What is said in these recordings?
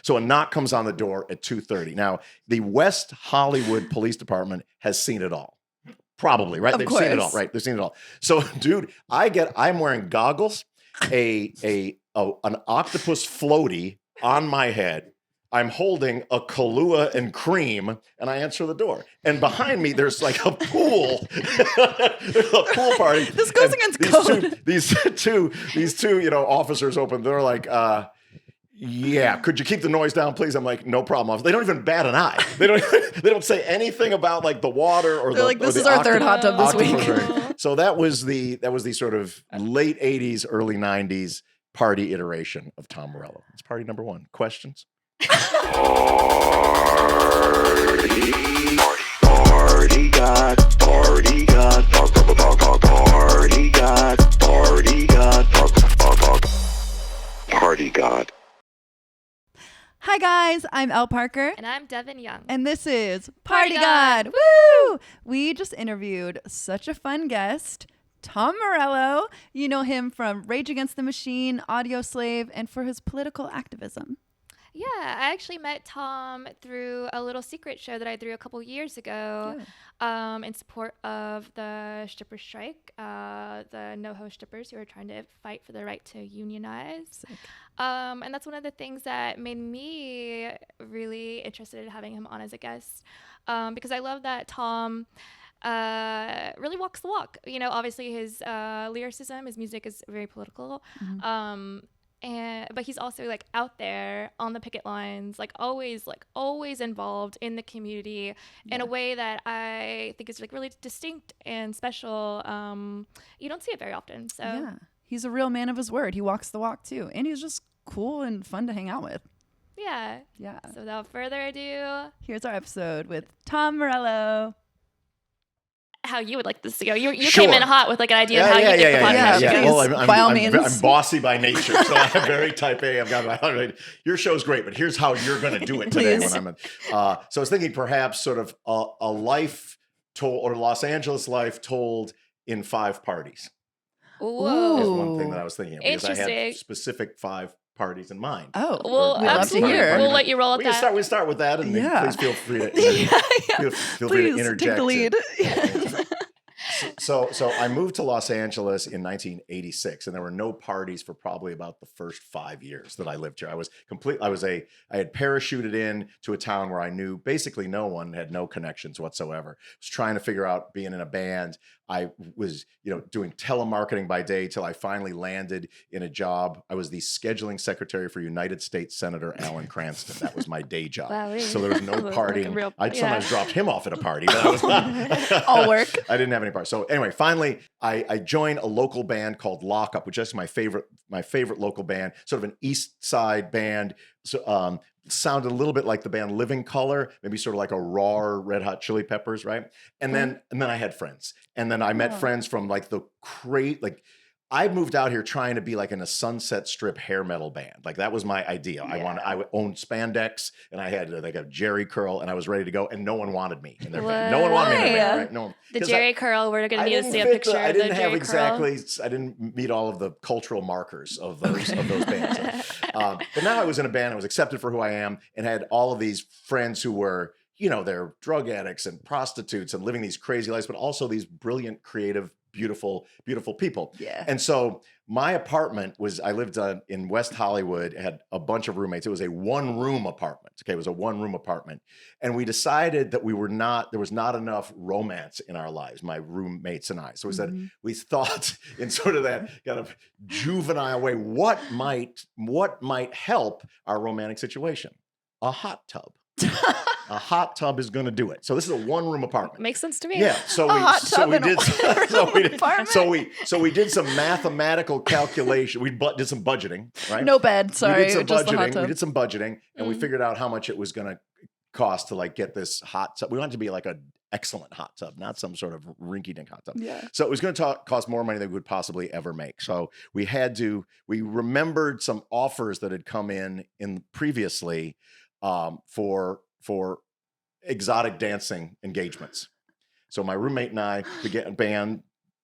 So a knock comes on the door at 2:30. Now, the West Hollywood Police Department has seen it all. Probably, right? They've seen it all, right? They've seen it all. So, dude, I'm wearing goggles, an octopus floaty on my head. I'm holding a Kahlua and cream, and I answer the door. And behind me, there's like a pool. There's a pool party. This goes against code. These two, officers open. They're like, yeah, could you keep the noise down, please? I'm like, no problem. They don't even bat an eye. They don't say anything about like the water or They're like, this is our third hot tub this week. So that was the sort of late 80s, early 90s party iteration of Tom Morello. It's party number 1. Questions? Party God, party God, party God, party God, party God. Hi guys, I'm Elle Parker. And I'm Devin Young. And this is Party Party God. God. Woo! We just interviewed such a fun guest, Tom Morello. You know him from Rage Against the Machine, Audio Slave, and for his political activism. Yeah, I actually met Tom through a little secret show that I threw a couple years ago in support of the stripper strike, the no-ho strippers who are trying to fight for the right to unionize. And that's one of the things that made me really interested in having him on as a guest, because I love that Tom really walks the walk. You know, obviously his lyricism, his music is very political. But he's also like out there on the picket lines, always involved in the community in a way that I think is like really distinct and special. You don't see it very often. So yeah, he's a real man of his word. He walks the walk too, and he's just cool and fun to hang out with. Yeah. So without further ado, here's our episode with Tom Morello. How you would like this to go? You Sure. came in hot with like an idea of how you think the podcast should go. Well, by all means. I'm bossy by nature, so I'm very type A. I've got my your show's great, but here's how you're going to do it today. When I'm in. So I was thinking perhaps sort of a life told, or Los Angeles life told in 5 parties. Whoa. Is one thing that I was thinking of, because I had Interesting. specific 5 parties in mind. Oh, well, we'd love to hear. We'll let you roll with that. We start with that, and then please feel free to feel free to Please interject. take the lead. So I moved to Los Angeles in 1986, and there were no parties for probably about the first 5 years that I lived here. I had parachuted in to a town where I knew basically no one, had no connections whatsoever. I was trying to figure out being in a band. I was, doing telemarketing by day till I finally landed in a job. I was the scheduling secretary for United States Senator Alan Cranston. That was my day job. Wow, so there was no partying. I sometimes dropped him off at a party, but I was not. All work. I didn't have any parties. So anyway, finally, I joined a local band called Lockup, which is my favorite local band, sort of an East Side band. So, sounded a little bit like the band Living Color, maybe sort of like a raw Red Hot Chili Peppers, right? And then I had friends, and then I met friends from like I moved out here trying to be like in a Sunset Strip hair metal band. Like that was my idea. Yeah. I owned spandex, and I had like a Jerry curl, and I was ready to go, and no one wanted me in their band. No one wanted me in their band, right? No one. The Jerry curl, we're going to need to see a picture I of the didn't have Jerry exactly. curl. I didn't meet all of the cultural markers of those bands. But now I was in a band. I was accepted for who I am, and had all of these friends who were, they're drug addicts and prostitutes and living these crazy lives, but also these brilliant, creative, beautiful people. Yeah. And so my apartment I lived in West Hollywood, had a bunch of roommates. It was a 1-room apartment. Okay. It was a 1-room apartment. And we decided that there was not enough romance in our lives, my roommates and I. So we thought in sort of that kind of juvenile way, what might help our romantic situation? A hot tub. A hot tub is going to do it. So this is a 1-room apartment. Makes sense to me. Yeah. So we did some mathematical calculation. We did some budgeting, right? No bed. Sorry, we did some just budgeting. the hot tub. We did some budgeting, and we figured out how much it was going to cost to like get this hot tub. We wanted it to be like an excellent hot tub, not some sort of rinky-dink hot tub. Yeah. So it was going to cost more money than we would possibly ever make. So we remembered some offers that had come in previously for exotic dancing engagements. So my roommate and I began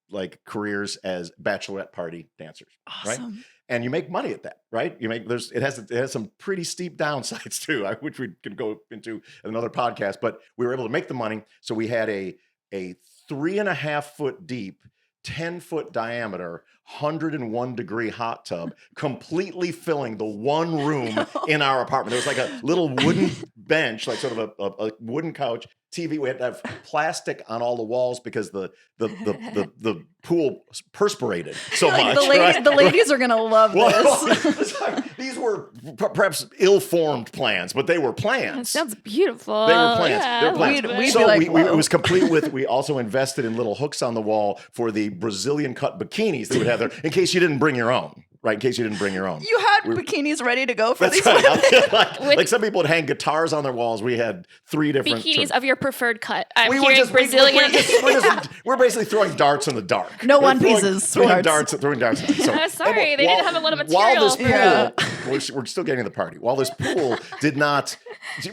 like careers as bachelorette party dancers, Awesome. right? and you make money at that, right? It has some pretty steep downsides too, which we could go into in another podcast. But we were able to make the money, so we had a 3.5 foot deep, 10-foot diameter, 101 degree hot tub, completely filling the one room in our apartment. There was like a little wooden bench, like sort of a wooden couch, TV. We had to have plastic on all the walls because the pool perspirated so much. The ladies are gonna love this. These were perhaps ill-formed plans, but they were plans. That sounds beautiful. They were plans. Yeah, They were plans. We'd So be like, it was complete with. We also invested in little hooks on the wall for the Brazilian cut bikinis they would have there, in case you didn't bring your own. Right, in case you didn't bring your own. You had bikinis ready to go for That's these right. women. like some people would hang guitars on their walls. We had 3 different bikinis of your preferred cut. we were just Brazilian. we're basically throwing darts in the dark. No We're one throwing- pieces, Throwing sweethearts. darts. So, Sorry, they didn't have a lot of While material this pool, Yeah. we're still getting to the party. While this pool did not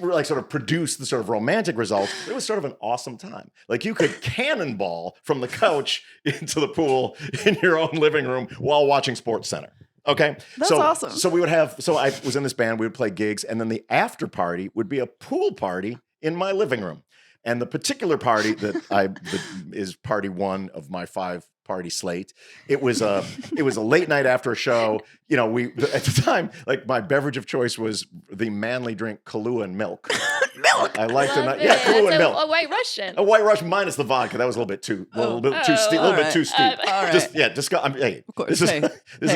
like sort of produce the sort of romantic results, it was sort of an awesome time. Like you could cannonball from the couch into the pool in your own living room while watching Sports Center. Okay. That's awesome. So I was in this band, we would play gigs, and then the after party would be a pool party in my living room. And the particular party that is party 1 of my 5-party slate. It was a late night after a show. You know, at the time, like my beverage of choice was the manly drink Kahlua and milk. Milk. I liked it. Love Yeah, it. Kahlua and It's milk. a White Russian. A White Russian minus the vodka. That was a little bit too steep. A little bit too steep. All right. Hey, Of course. this Hey. is.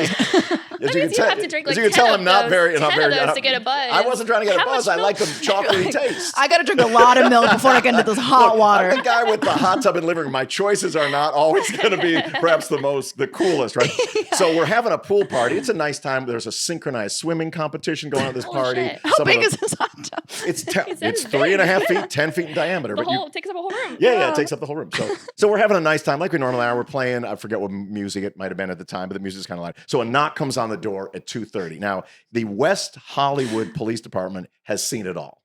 As That means you have to drink like as you can 10 tell, of I'm not those- very 10 of those to get a buzz. I wasn't trying to get a How buzz. much I like the chocolatey taste. I got to drink a lot of milk before I get into this hot Look, water. I'm the guy with the hot tub and living room. My choices are not always going to be perhaps the coolest, right? So we're having a pool party. It's a nice time. There's a synchronized swimming competition going on at this Holy party. shit. How big is this hot tub? It's Is that it's big? 3.5 feet, 10 feet in diameter. The But whole takes up a whole room. yeah, it takes up the whole room. So we're having a nice time like we normally are. We're playing, I forget what music it might have been at the time, but the music's kind of loud. So a knock comes on the door at 2:30. Now, the West Hollywood Police Department has seen it all.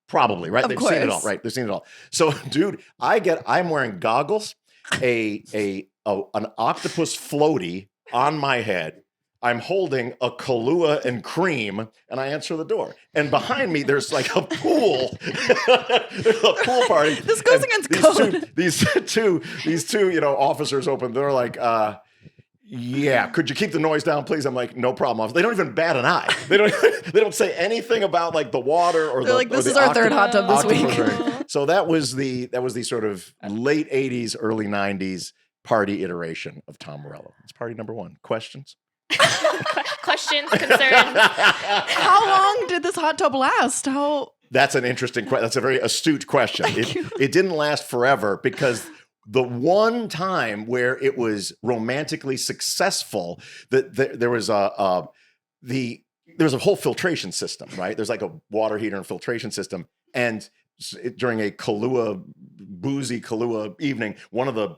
Probably, right? Of They've seen it all, course. right? They've seen it all. So, dude, I'm wearing goggles, an octopus floaty on my head. I'm holding a Kahlua and cream, and I answer the door. And behind me, there's like a pool. There's a pool party. This goes And against code. These two, officers open. They're like, yeah, could you keep the noise down, please? I'm like, no problem, officer. They don't even bat an eye. They don't say anything about like the water or They're the. like, this or is the our third hot tub this octopus week. ring. So that was the sort of late 80s, early 90s party iteration of Tom Morello. It's party number 1. Questions? Questions, concerns. How long did this hot tub last? That's an interesting question. That's a very astute question. you. It didn't last forever because the one time where it was romantically successful, there was a whole filtration system, right? There's like a water heater and filtration system, and during a boozy Kahlua evening, one of the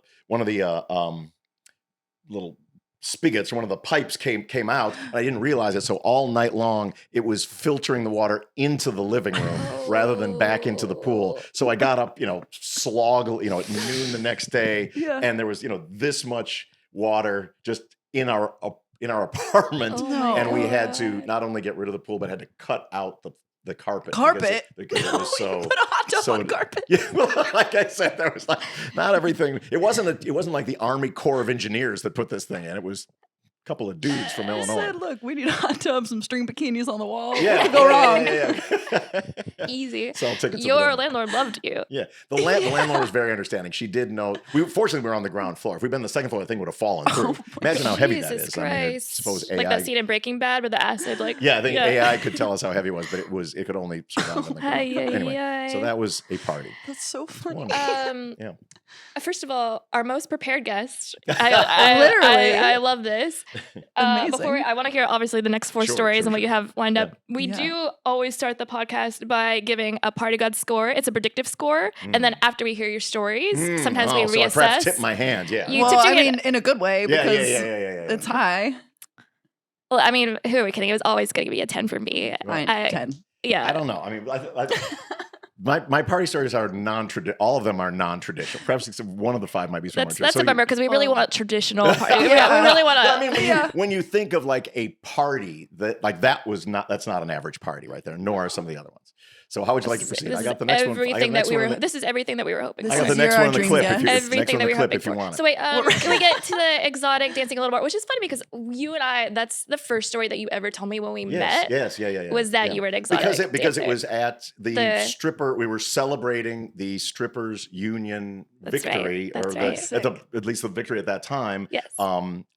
little spigots, one of the pipes came out, and I didn't realize it. So all night long, it was filtering the water into the living room rather than back into the pool. So I got up, slog, at noon the next day, Yeah. and there was, this much water just in our apartment, Oh my and we had to God. not only get rid of the pool, but had to cut out the carpet. Carpet? Because it was so. Put a hot tub so- on carpet. Yeah, well, like I said, there was like not everything. It wasn't like the Army Corps of Engineers that put this thing in. It was a couple of dudes from I Illinois. said, look, we need a hot tub, some string bikinis on the wall. Yeah, What could go wrong? Yeah. Easy. Sell tickets. at the Your door. landlord loved you. Yeah, the landlord was very understanding. She did know. Fortunately, we were on the ground floor. If we'd been on the second floor, the thing would have fallen through. Imagine how heavy that Jesus is. Christ. I mean, I suppose AI. Like that scene in Breaking Bad with the acid, like Yeah, I think AI could tell us how heavy it was, but it could only survive on the ground. Ay, ay, Anyway, ay. so that was a party. That's so funny. Wonderful. Um, Yeah. First of all, our most prepared guest. Literally. I love this. Amazing. I want to hear obviously the next 4 Sure, stories sure, and what you have lined up. We Yeah. do always start the podcast by giving a party god score. It's a predictive score, and then after we hear your stories, sometimes we So I perhaps reassess. tip my hand. Yeah. You well, tipped I your hand. mean, in a good way Yeah, because yeah. it's high. Well, I mean, who are we kidding? It was always going to be a 10 for me. Fine, I- 10. Yeah. I don't know. I mean, My party stories are non-traditional. All of them are non-traditional. Perhaps except one of the 5 might be some. That's a bummer because we really want a traditional party. We really want to. Well, I mean, when you think of like a party that's not an average party right there, nor are some of the other ones. So how would you like to proceed? I got the next one. This is everything that we were hoping. I got the next one in the clip. Everything that we were hoping if you want it. So wait, can we get to the exotic dancing a little more? Which is funny because you and I, that's the first story that you ever told me when we met. Yes, Was that you were an exotic because dancer. it was at the stripper. We were celebrating the strippers union victory, at least the victory at that time. Yes.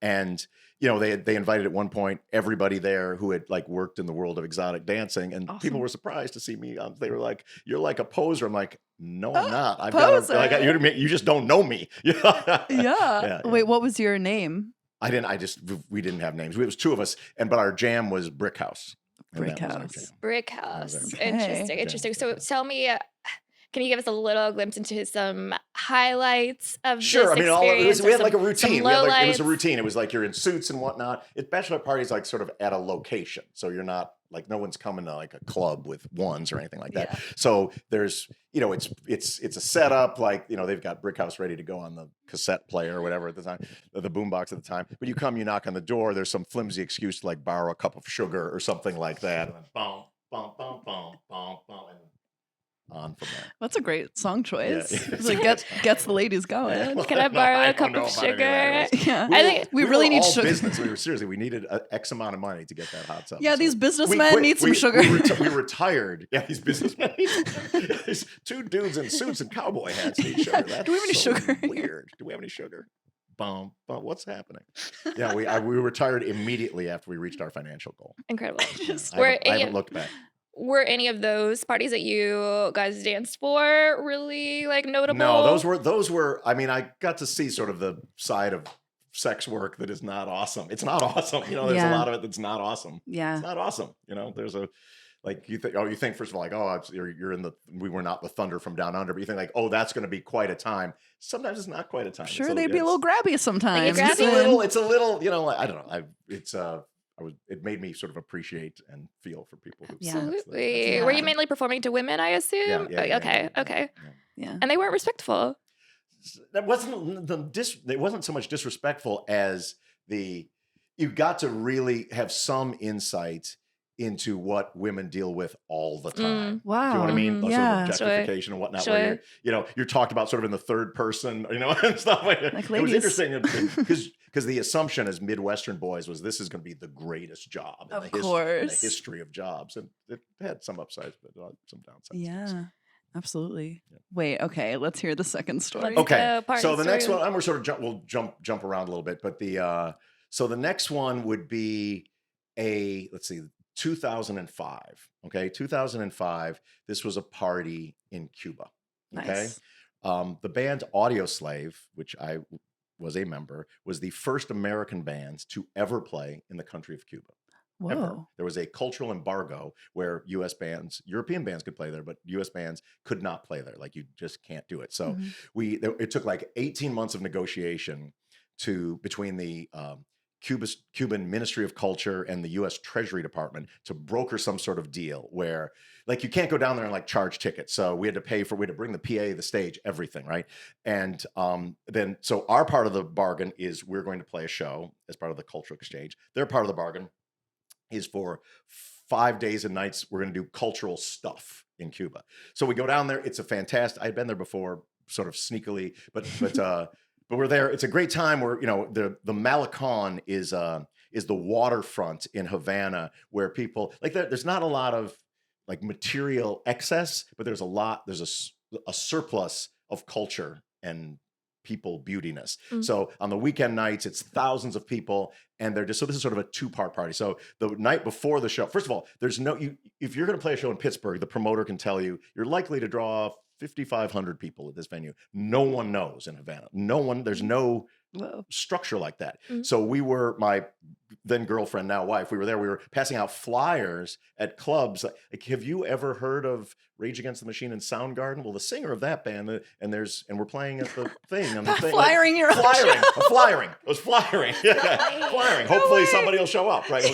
And they invited at one point everybody there who had like worked in the world of exotic dancing, and people were surprised to see me. They were like, "You're like a poser." I'm like, "No, I'm not. I've got you just don't know me." Yeah. Wait, what was your name? We didn't have names. It was 2 of us, but our jam was Brick House. Brick House. Okay. Interesting. So tell me. Can you give us a little glimpse into some highlights of this experience? We had like a routine. It was a routine. It was like you're in suits and whatnot. Bachelor parties like sort of at a location, so you're not like no one's coming to like a club with ones or anything like that. Yeah. So there's it's a setup like they've got Brick House ready to go on the cassette player or whatever at the time, the boombox at the time. But you knock on the door. There's some flimsy excuse to like borrow a cup of sugar or something like that. And then boom, boom, boom, boom, boom, boom, and on from there. That's a great song choice. It's like gets the ladies going. Can I borrow a cup of sugar? Yeah. I think we really need sugar. Business. We needed X amount of money to get that hot stuff. Yeah, these businessmen need some sugar. We retired. Yeah, these businessmen. These 2 dudes in suits and cowboy hats need sugar. Do we have any sugar? Weird. Do we have any sugar? Bum. What's happening? Yeah, we retired immediately after we reached our financial goal. Incredible. I haven't looked back. Were any of those parties that you guys danced for really like notable? No, those were. I mean, I got to see sort of the side of sex work that is not awesome. It's not awesome. There's a lot of it that's not awesome. Yeah, it's not awesome. There's a like you think first of all like you're in we were not the thunder from down under, but you think like that's going to be quite a time. Sometimes it's not quite a time. Sure, they'd be a little grabby sometimes. It's a little. I don't know. It made me sort of appreciate and feel for people. Absolutely. Were you mainly performing to women, I assume? Okay. Yeah. And they weren't respectful. It wasn't so much disrespectful as you got to really have some insight into what women deal with all the time. Wow. Do you know what I mean? Sort of objectification and whatnot. Sure. Where you're talked about sort of in the third person, and stuff like that. Like it was ladies. interesting because the assumption as Midwestern boys was this is going to be the greatest job in the history of jobs. And it had some upsides, but some downsides. Yeah. Absolutely. Yeah. Wait, okay, let's hear the second story. Okay. So the next one, we'll jump around a little bit, but so the next one would be 2005. Okay, 2005. This was a party in Cuba. Okay, nice. The band Audioslave, which I was a member, was the first American band to ever play in the country of Cuba. Whoa. Ever. There was a cultural embargo where European bands could play there, but U.S. bands could not play there. Like you just can't do it. So it took like 18 months of negotiation between the Cuban Ministry of Culture and the U.S. Treasury Department to broker some sort of deal where, like, you can't go down there and like charge tickets. So we had to bring the PA, the stage, everything, right? And then so our part of the bargain is we're going to play a show as part of the cultural exchange. Their part of the bargain is for 5 days and nights we're going to do cultural stuff in Cuba. So we go down there. It's a fantastic. I'd been there before, sort of sneakily, but we're there. It's a great time where, the Malecon is the waterfront in Havana where people like there's not a lot of like material excess, but there's a surplus of culture and people beautiness. So on the weekend nights, it's thousands of people, and this is sort of a 2-part party. So the night before the show, first of all, if you're going to play a show in Pittsburgh, the promoter can tell you you're likely to draw 5,500 people at this venue. No one knows in Havana. There's no structure like that. So we were, my then girlfriend, now wife, we were there. We were passing out flyers at clubs. Like, have you ever heard of Rage Against the Machine and Soundgarden? Well, the singer of that band, and we're playing at the thing. And the thing Flyering your own flyering, show. Flyering. It was flyering. Yeah, flyering. Hopefully somebody will show up, right?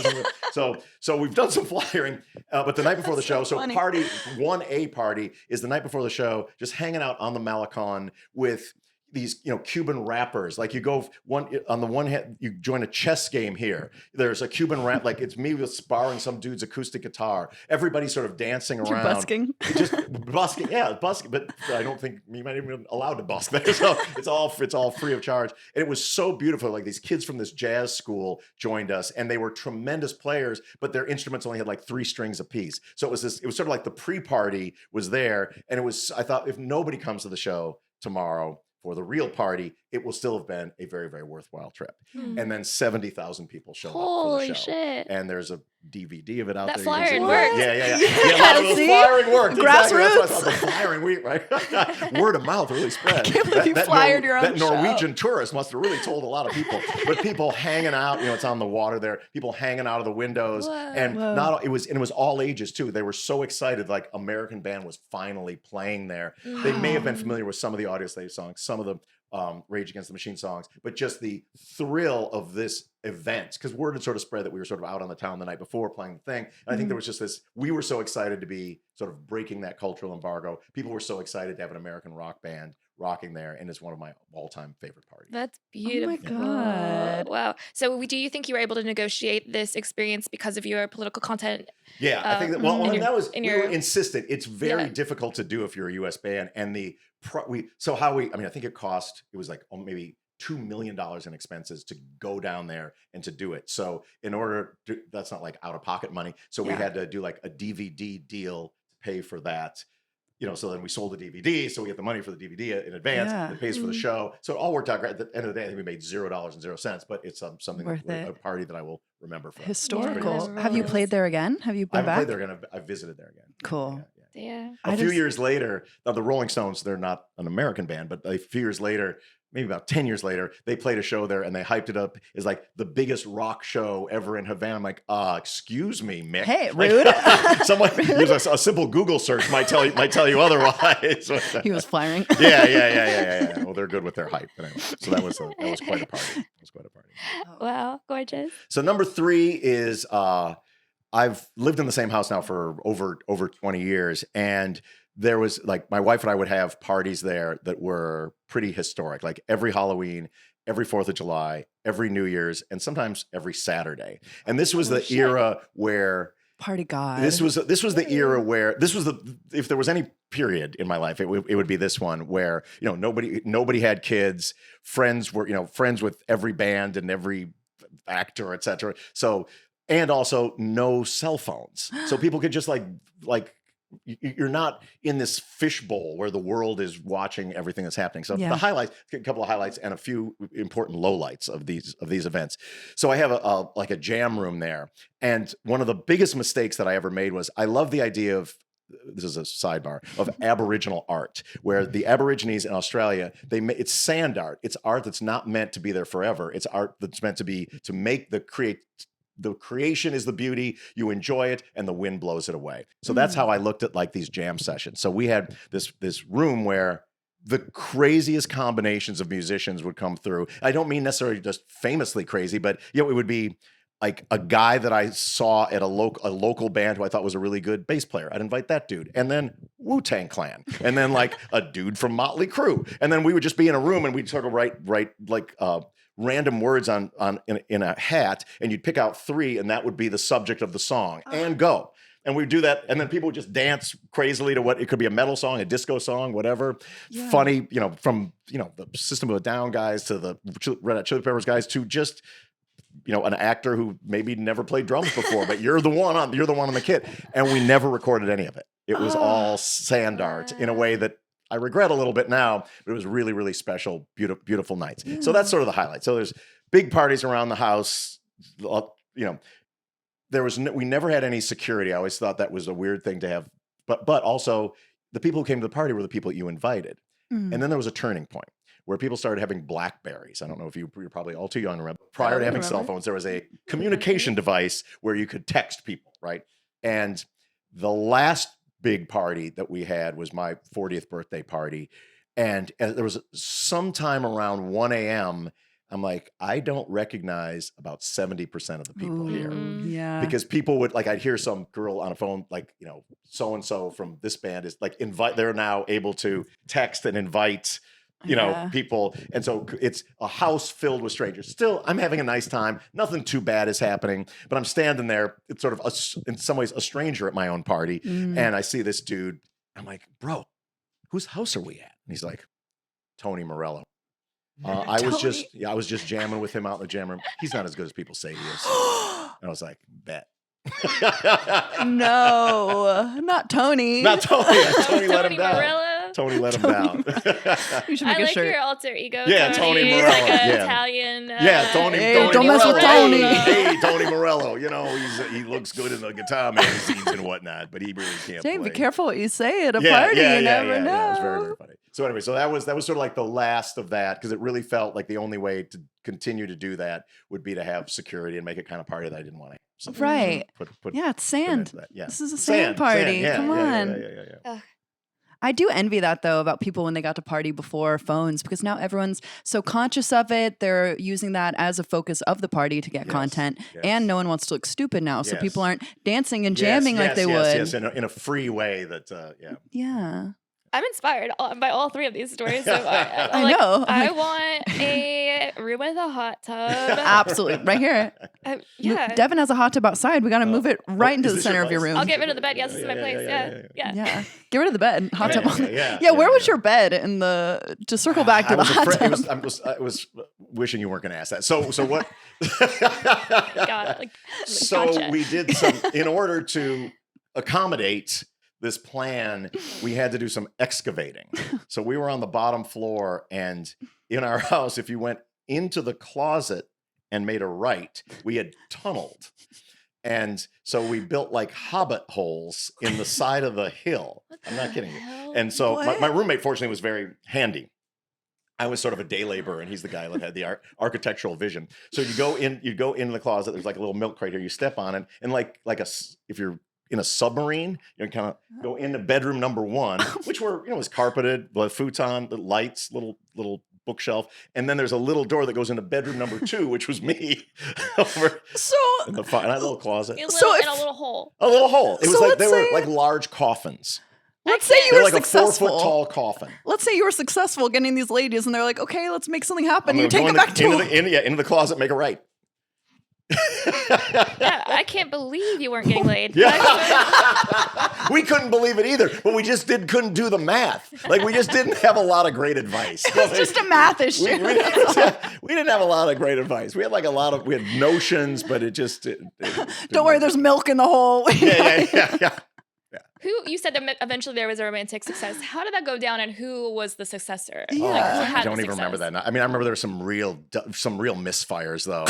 So we've done some flyering, but the night before the show, so funny. party 1A party is the night before the show, just hanging out on the Malecon with these, Cuban rappers. Like, you go on the one hand, you join a chess game here. There's a Cuban rap, like it's me with borrowing some dude's acoustic guitar. Everybody's sort of dancing around. You're busking. Just busking, yeah, busking. But I don't think you might even be allowed to busk there. So it's all free of charge. And it was so beautiful. Like, these kids from this jazz school joined us, and they were tremendous players, but their instruments only had like 3 strings apiece. So it was sort of like the pre-party was there. And I thought, if nobody comes to the show tomorrow for the real party, it will still have been a very, very worthwhile trip. And then 70,000 people show up for the show. Holy shit. And there's a DVD of it out That there. flyering works. worked. Yeah. Yeah, It was see? flyering worked. Exactly. That's what I Grassroots. thought. The flyering week, right? Word of mouth really spread. Can't believe you flyered your own That Norwegian show. tourist must have really told a lot of people. But people hanging out, it's on the water there. People hanging out of the windows, and it was all ages too. They were so excited. Like, American band was finally playing there. They may have been familiar with some of the Audioslave songs, some of the Rage Against the Machine songs, but just the thrill of this event, because word had sort of spread that we were sort of out on the town the night before playing the thing. And I think there was just this, we were so excited to be sort of breaking that cultural embargo. People were so excited to have an American rock band rocking there, and it's one of my all-time favorite parties. That's beautiful. Oh my God. Wow. So do you think you were able to negotiate this experience because of your political content? Yeah, I think that, we were insistent. It's very difficult to do if you're a U.S. band, and I think it was like maybe $2 million in expenses to go down there and to do it. So that's not like out of pocket money. So we had to do like a DVD deal to pay for that. So then we sold the DVD, so we get the money for the DVD in advance. Yeah. It pays for the show. So it all worked out great. At the end of the day, I think we made $0.00, but it's something, a party that I will remember forever. Historical. Yeah. Have you played there again? Have you been back? I've played there again. I've visited there again. Cool. Yeah. A few years later, now the Rolling Stones, they're not an American band, but a few years later, maybe about 10 years later, they played a show there, and they hyped it up as like the biggest rock show ever in Havana. I'm like, excuse me, Mick. Hey, Like, rude. someone, a simple Google search might tell you otherwise. He was flying. Yeah. Well, they're good with their hype. But anyway, so that was quite a party. Wow. Gorgeous. So number 3 is I've lived in the same house now for over 20 years, and there was like, my wife and I would have parties there that were pretty historic, like every Halloween, every 4th of July, every New Year's, and sometimes every Saturday. And this was the era where Party God. This was the era where if there was any period in my life, it would be this one where, nobody had kids, friends were, friends with every band and every actor, etc. So, and also no cell phones. So people could just like you're not in this fishbowl where the world is watching everything that's happening. So the highlights, a couple of highlights and a few important lowlights of these events. So I have a jam room there. And one of the biggest mistakes that I ever made was, I love the idea of, this is a sidebar, of Aboriginal art, where the Aborigines in Australia, it's sand art. It's art that's not meant to be there forever. It's art that's meant to make the creation is the beauty, you enjoy it, and the wind blows it away. So that's how I looked at like these jam sessions. So we had this room where the craziest combinations of musicians would come through. I don't mean necessarily just famously crazy, but it would be like a guy that I saw at a local band who I thought was a really good bass player. I'd invite that dude. And then Wu-Tang Clan. And then like a dude from Motley Crue. And then we would just be in a room and we'd sort of write like random words in a hat, and you'd pick out 3, and that would be the subject of the song, and go. And we'd do that, and then people would just dance crazily to what it could be, a metal song, a disco song, whatever. Yeah. Funny, from the System of a Down guys to the Red Hot Chili Peppers guys to just an actor who maybe never played drums before, but you're the one on the kit. And we never recorded any of it. It was all sand art in a way that I regret a little bit now, but it was really, really special, beautiful nights. Yeah. So that's sort of the highlight. So there's big parties around the house. We never had any security. I always thought that was a weird thing to have, but also the people who came to the party were the people you invited. And then there was a turning point where people started having Blackberries. I don't know if you're probably all too young to remember. Prior to having cell phones, there was a communication device where you could text people, right? And the last big party that we had was my 40th birthday party. And there was sometime around 1 a.m., I'm like, I don't recognize about 70% of the people here. Yeah. Because people would, like, I'd hear some girl on a phone, like, you know, so-and-so from this band is like, they're now able to text and invite, you know, people. And so it's a house filled with strangers. Still, I'm having a nice time. Nothing too bad is happening, but I'm standing there. It's sort of, in some ways, a stranger at my own party. And I see this dude. I'm like, bro, whose house are we at? And he's like, Tony Morello. I was just jamming with him out in the jam room. He's not as good as people say he is. And I was like, bet. No, not Tony. Not Tony. Tony let him down. Morello. Tony let him down. You should make I a like shirt. your alter ego. Yeah, Tony Morello. Like an Yeah. Italian. Tony. Hey, Tony don't mess with Morello. Tony. Hey, Tony Morello. You know, he looks good in the guitar magazines and whatnot, but he really can't Dang, play. be careful what you say at a party. You never know. Yeah, it was very, very funny. So anyway, so that was sort of like the last of that, because it really felt like the only way to continue to do that would be to have security and make it kind of party that I didn't want to have. So Right. Put Yeah, it's sand. that. Yeah. This is a sand party. Yeah, Come on. Yeah. I do envy that though about people when they got to party before phones, because now everyone's so conscious of it. They're using that as a focus of the party to get content, and no one wants to look stupid now. So people aren't dancing and jamming like they would. Yes, in a free way that, Yeah. I'm inspired by all three of these stories. So I know. I want a room with a hot tub. Absolutely. Right here. Yeah. Devin has a hot tub outside. We got to move it right into is the this center your of your place? room. I'll get rid of the bed. Yes, this is my place. Yeah. Yeah. Get rid of the bed. Hot tub. Yeah, Where was your bed in the, to circle back to the hot tub? I was wishing you weren't going to ask that. So what? God, So gotcha. we did some, in order to accommodate this plan, we had to do some excavating. So we were on the bottom floor, and in our house, if you went into the closet and made a right, we had tunneled. And so we built like hobbit holes in the side of the hill. I'm not kidding you. And so my roommate, fortunately, was very handy. I was sort of a day laborer, and he's the guy that had the architectural vision. So you go in the closet. There's like a little milk crate here. You step on it, and if you're in a submarine, you kind of go into bedroom number 1, which was carpeted, the futon, the lights, little bookshelf, and then there's a little door that goes into bedroom number 2, which was me. Over in that little closet. In a little hole. A little hole. It was So like they let's were say- like large coffins. Let's say you They're were like successful. a 4-foot tall coffin. Let's say you were successful getting these ladies, and they're like, okay, let's make something happen. I'm You gonna take go it back to into the closet, make a right. Yeah, I can't believe you weren't getting laid. We couldn't believe it either, but we just couldn't do the math. Like, we just didn't have a lot of great advice. It's just a math issue. We didn't have a lot of great advice. We had we had notions, but it just Don't worry, there's milk in the hole. yeah. You said that eventually there was a romantic success. How did that go down, and who was the successor? Yeah. Like, who I had don't the even remember success? that. I mean, I remember there were some real misfires though.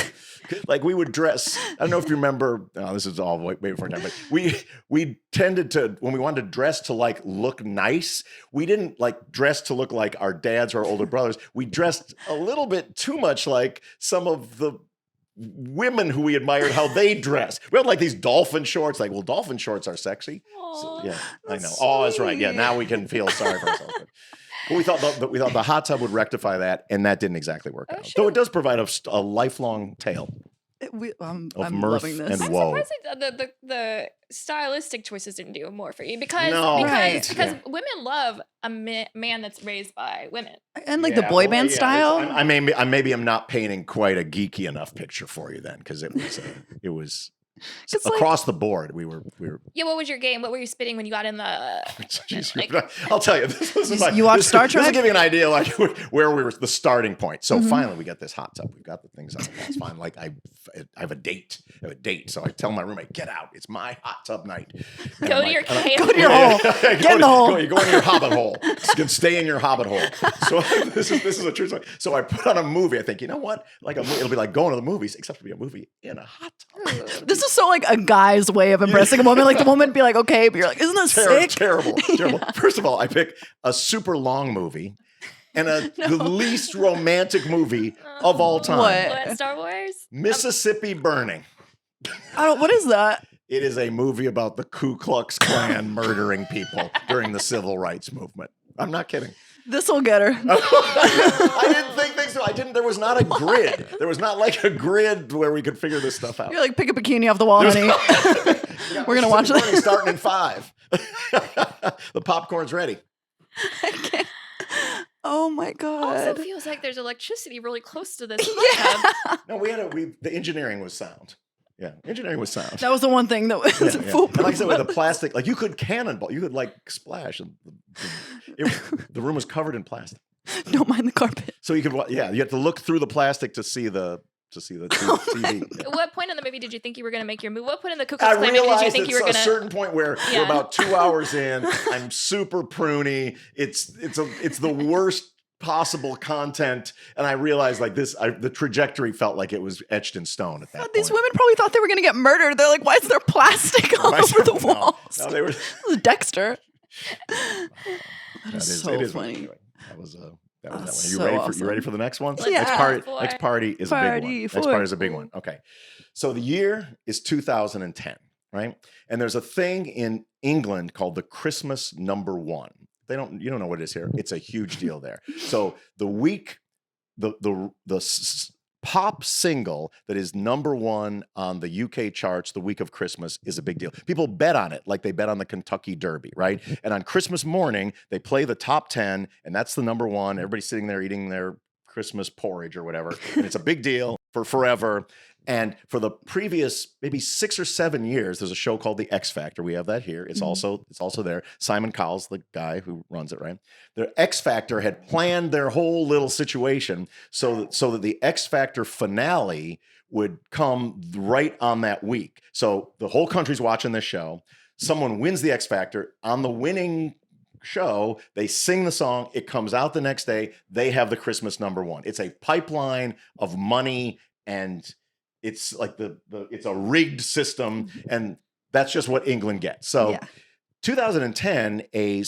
Like, we would dress. I don't know if you remember. This is all way before time, but we tended to, when we wanted to dress to like look nice, we didn't like dress to look like our dads or our older brothers. We dressed a little bit too much like some of the women who we admired how they dress. We had like these dolphin shorts. Like, well, dolphin shorts are sexy. So, yeah, I know. Oh, that's right. Yeah, now we can feel sorry for ourselves. But we thought the hot tub would rectify that, and that didn't exactly work out. So it does provide a lifelong tale I'm mirth loving this. and I'm woe. surprised the stylistic choices didn't do more for you because Right. women love a man that's raised by women. And like the boy band style. I maybe I'm not painting quite a geeky enough picture for you then, because it was across the board. We were. Yeah, what was your game? What were you spitting when you got in the? Jeez, I'll tell you. This is You watch Star Trek? This will give you an idea, like where we were, the starting point. So finally, we got this hot tub. We've got the things on the wall. It's fine. Like, I have a date. So I tell my roommate, get out. It's my hot tub night. And Go I'm to your and I'm- cave. Go to your hole. Get in the hole. You go in your hobbit hole. You can stay in your hobbit hole. So this is a true story. So I put on a movie. I think, you know what? Like it'll be like going to the movies, except to be a movie in a hot tub. This is so like a guy's way of impressing a woman. Like the woman would be like, okay, but you're like, isn't this sick? Terrible. First of all, I pick a super long movie, and the least romantic movie of all time. What? Star Wars? Mississippi Burning. What is that? It is a movie about the Ku Klux Klan murdering people during the civil rights movement. I'm not kidding. This will get her. I didn't think so. There was not a grid. There was not like a grid where we could figure this stuff out. You're like, pick a bikini off the wall, honey. We're going to watch it. it. Starting in 5. The popcorn's ready. I can't. Oh my God. Also feels like there's electricity really close to this. Yeah. No, the engineering was sound. Yeah, engineering was sound. That was the one thing that was foolproof. And like I said, with the plastic, like you could cannonball, you could like splash. And the room was covered in plastic. Don't mind the carpet. So you could, you had to look through the plastic to see the TV. At what point in the movie did you think you were going to make your move? What point in the Ku Klux Klan movie did you think you were going to? A certain point where we're about 2 hours in, I'm super pruny. It's the worst possible content, and I realized like this, the trajectory felt like it was etched in stone at that point. These women probably thought they were going to get murdered. They're like, why is there plastic all over the walls? No, they were. This is Dexter. That is so funny. Anyway, that was that one. So You ready for the next one? Yeah. Next party is a big one. Next party is a big one. Okay. So the year is 2010, right? And there's a thing in England called the Christmas number 1. You don't know what it is here. It's a huge deal there. So the pop single that is number 1 on the UK charts the week of Christmas is a big deal. People bet on it like they bet on the Kentucky Derby, right? And on Christmas morning, they play the top 10, and that's the number 1. Everybody's sitting there eating their Christmas porridge or whatever, and it's a big deal for forever. And for the previous maybe 6 or 7 years, there's a show called The X Factor. We have that here. It's also there. Simon Cowell's the guy who runs it, right? The X Factor had planned their whole little situation so that the X Factor finale would come right on that week. So the whole country's watching this show. Someone wins the X Factor. On the winning show, they sing the song. It comes out the next day. They have the Christmas number 1. It's a pipeline of money, and it's like it's a rigged system, and that's just what England gets. So 2010, a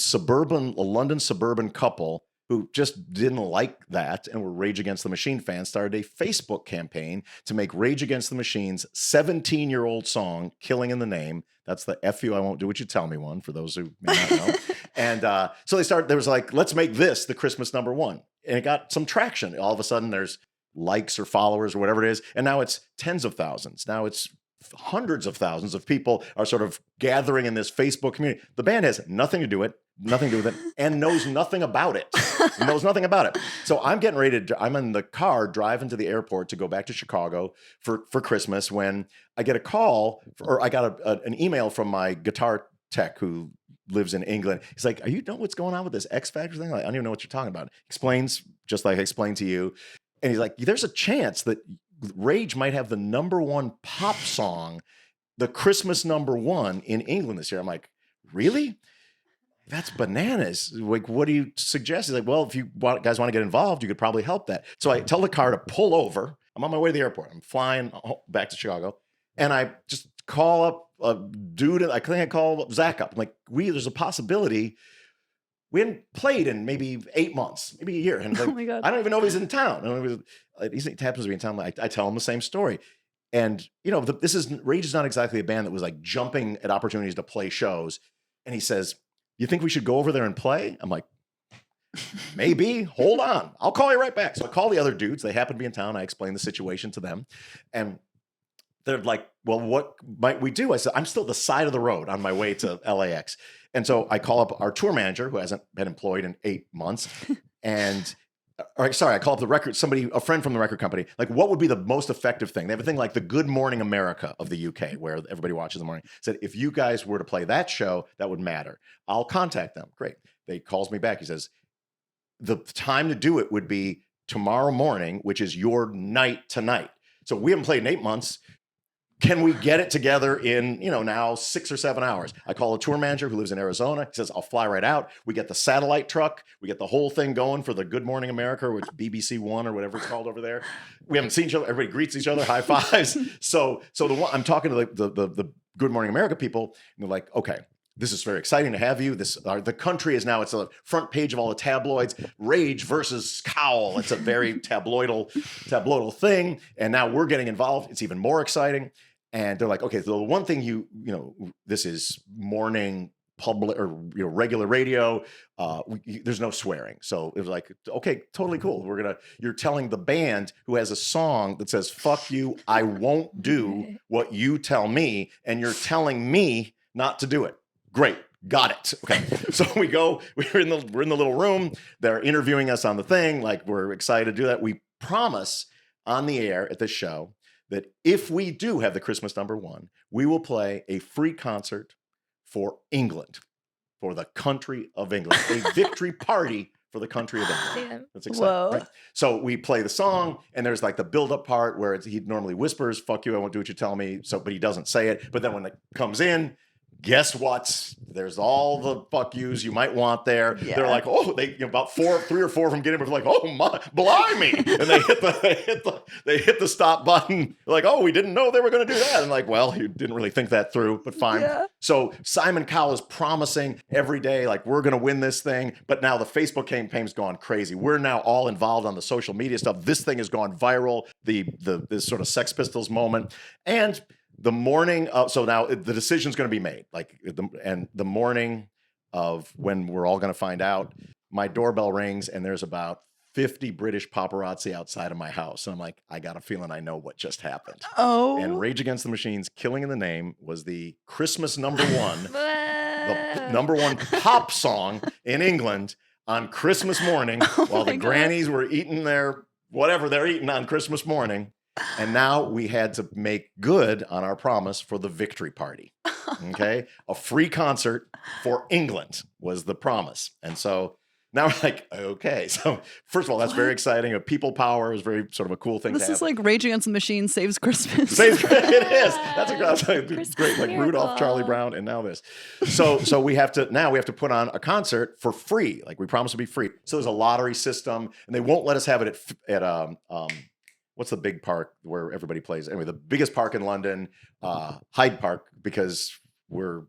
London suburban couple who just didn't like that and were Rage Against the Machine fans started a Facebook campaign to make Rage Against the Machine's 17-year-old song, Killing in the Name. That's the F you, I won't do what you tell me one, for those who may not know. And so there was like, let's make this the Christmas number 1. And it got some traction. All of a sudden there's likes or followers or whatever it is. And now it's tens of thousands. Now it's hundreds of thousands of people are sort of gathering in this Facebook community. The band has nothing to do with it, and knows nothing about it. So I'm getting ready I'm in the car driving to the airport to go back to Chicago for Christmas when I get a call, or I got an email from my guitar tech who lives in England. He's like, you know what's going on with this X Factor thing? Like, I don't even know what you're talking about. Explains, just like I explained to you. And he's like, there's a chance that Rage might have the number 1 pop song, the Christmas number 1 in England this year. I'm like, really? That's bananas. Like, what do you suggest? He's like, well, if you guys want to get involved, you could probably help that. So I tell the car to pull over. I'm on my way to the airport. I'm flying back to Chicago. And I just call up a dude. I think I call Zach up. I'm like, there's a possibility. We hadn't played in maybe 8 months, maybe a year. And like, oh my God. I don't even know if he's in town. I don't know if he happens to be in town. I tell him the same story. And, Rage is not exactly a band that was like jumping at opportunities to play shows. And he says, you think we should go over there and play? I'm like, maybe. Hold on. I'll call you right back. So I call the other dudes. They happen to be in town. I explain the situation to them. And they're like, well, what might we do? I said, I'm still the side of the road on my way to LAX. And so I call up our tour manager, who hasn't been employed in 8 months. And I call up a friend from the record company. Like, what would be the most effective thing? They have a thing like the Good Morning America of the UK, where everybody watches in the morning. Said, if you guys were to play that show, that would matter. I'll contact them. Great. They calls me back. He says, the time to do it would be tomorrow morning, which is your night tonight. So we haven't played in 8 months. Can we get it together in, now 6 or 7 hours? I call a tour manager who lives in Arizona. He says, I'll fly right out. We get the satellite truck. We get the whole thing going for the Good Morning America, which BBC One or whatever it's called over there. We haven't seen each other. Everybody greets each other, high fives. So I'm talking to the Good Morning America people, and they're like, okay, this is very exciting to have you. The country is now, it's a front page of all the tabloids. Rage versus Cowl. It's a very tabloidal thing. And now we're getting involved. It's even more exciting. And they're like, okay, so the one thing this is morning public or regular radio. There's no swearing. So it was like, okay, totally cool. You're telling the band who has a song that says, fuck you, I won't do what you tell me. And you're telling me not to do it. Great. Got it. Okay. So we're in the little room. They're interviewing us on the thing. Like, we're excited to do that. We promise on the air at this show that if we do have the Christmas number one, we will play a free concert for England, for the country of England, a victory party for the country of England. Damn. That's exciting. Right? So we play the song, and there's like the build-up part where he normally whispers, fuck you, I won't do what you tell me. But he doesn't say it. But then when it comes in, guess what? There's all the fuck yous you might want there. Yeah. They're like, oh, about 3 or 4 of them get in, but like, oh my, blimey, and they hit the stop button. They're like, oh, we didn't know they were going to do that. And like, well, you didn't really think that through, but fine. Yeah. So Simon Cowell is promising every day, like, we're going to win this thing. But now the Facebook campaign's gone crazy. We're now all involved on the social media stuff. This thing has gone viral. This sort of Sex Pistols moment. And the morning of, so now the decision's going to be made, the morning of when we're all going to find out, my doorbell rings and there's about 50 British paparazzi outside of my house. And I'm like, I got a feeling I know what just happened. Oh. And Rage Against the Machine's Killing in the Name was the Christmas number one, the number one pop song in England on Christmas morning while the grannies were eating their, whatever they're eating on Christmas morning. And now we had to make good on our promise for the victory party. Okay. A free concert for England was the promise. And so now we're like, okay. So first of all, that's very exciting. A people power is very sort of a cool thing to have. This is like Rage Against the Machine saves Christmas. It is. That's great. Like Rudolph, Charlie Brown, and now this. So we have to put on a concert for free. Like, we promised to be free. So there's a lottery system, and they won't let us have it at what's the big park where everybody plays? Anyway, the biggest park in London, Hyde Park, because we're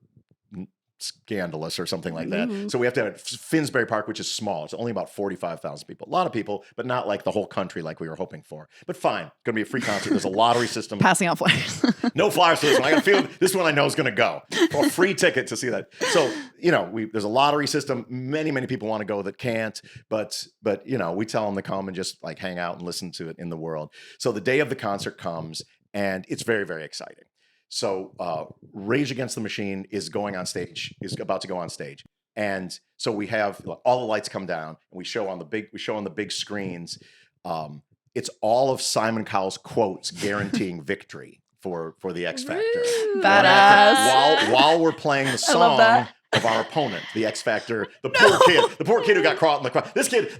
scandalous or something like that. Mm-hmm. So we have to have Finsbury Park, which is small. It's only about 45,000 people. A lot of people, but not like the whole country like we were hoping for. But fine, going to be a free concert. There's a lottery system. Passing out flyers. No flyers for this one. I got a feeling this one I know is going to go. Or a free ticket to see that. So, there's a lottery system. Many, many people want to go that can't. But we tell them to come and just like hang out and listen to it in the world. So the day of the concert comes, and it's very, very exciting. So Rage Against the Machine is about to go on stage. And so we have all the lights come down, and we show on the big screens. It's all of Simon Cowell's quotes guaranteeing victory for the X Factor. Badass. While we're playing the song of our opponent, the X Factor, the poor kid who got caught in the crowd. This kid, he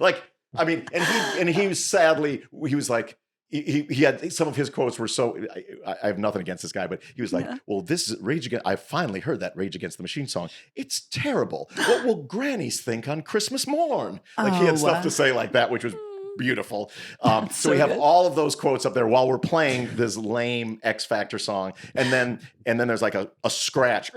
was like, he had some of his quotes were so, I have nothing against this guy, but he was like, well, this is Rage Against, I finally heard that Rage Against the Machine song. It's terrible. What will grannies think on Christmas morn? Like, he had stuff to say like that, which was beautiful. So we have all of those quotes up there while we're playing this lame X Factor song. And then there's like a scratch,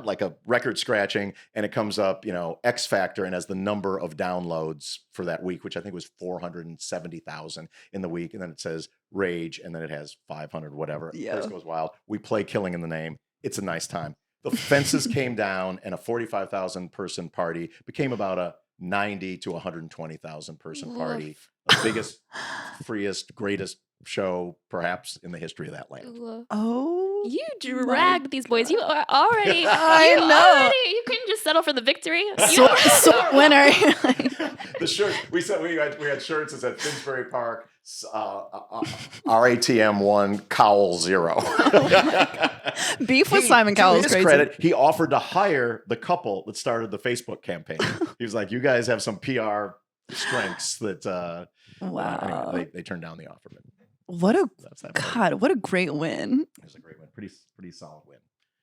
like a record scratching, and it comes up, X Factor, and as the number of downloads for that week, which I think was 470,000 in the week. And then it says Rage, and then it has 500, whatever. Yeah. First goes wild. We play Killing in the Name. It's a nice time. The fences came down, and a 45,000 person party became about a 90 to 120,000 person party. The biggest, freest, greatest show perhaps in the history of that land. Oh, you dragged these boys. You are already. You couldn't just settle for the victory. So winner. The shirt we had shirts that said Finsbury Park, RATM 1, Cowell 0. Beef with Simon Cowell is crazy. Credit, he offered to hire the couple that started the Facebook campaign. He was like, "You guys have some PR strengths that." Wow. Anyway, they turned down the offer. What a great win! It was a great win. Pretty solid win.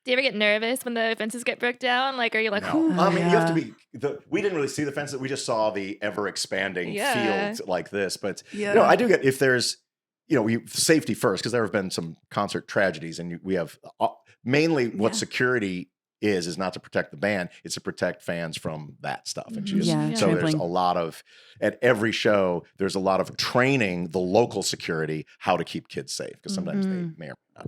Do you ever get nervous when the fences get broke down? Like, are you like, no. I mean, you have to be. We didn't really see the fences. We just saw the ever expanding field like this. But I do get if there's, we safety first, because there have been some concert tragedies, and we have mainly what security is not to protect the band, it's to protect fans from that stuff. And so there's trampling. a lot of, at every show, there's a lot of training the local security how to keep kids safe, because sometimes they may or may not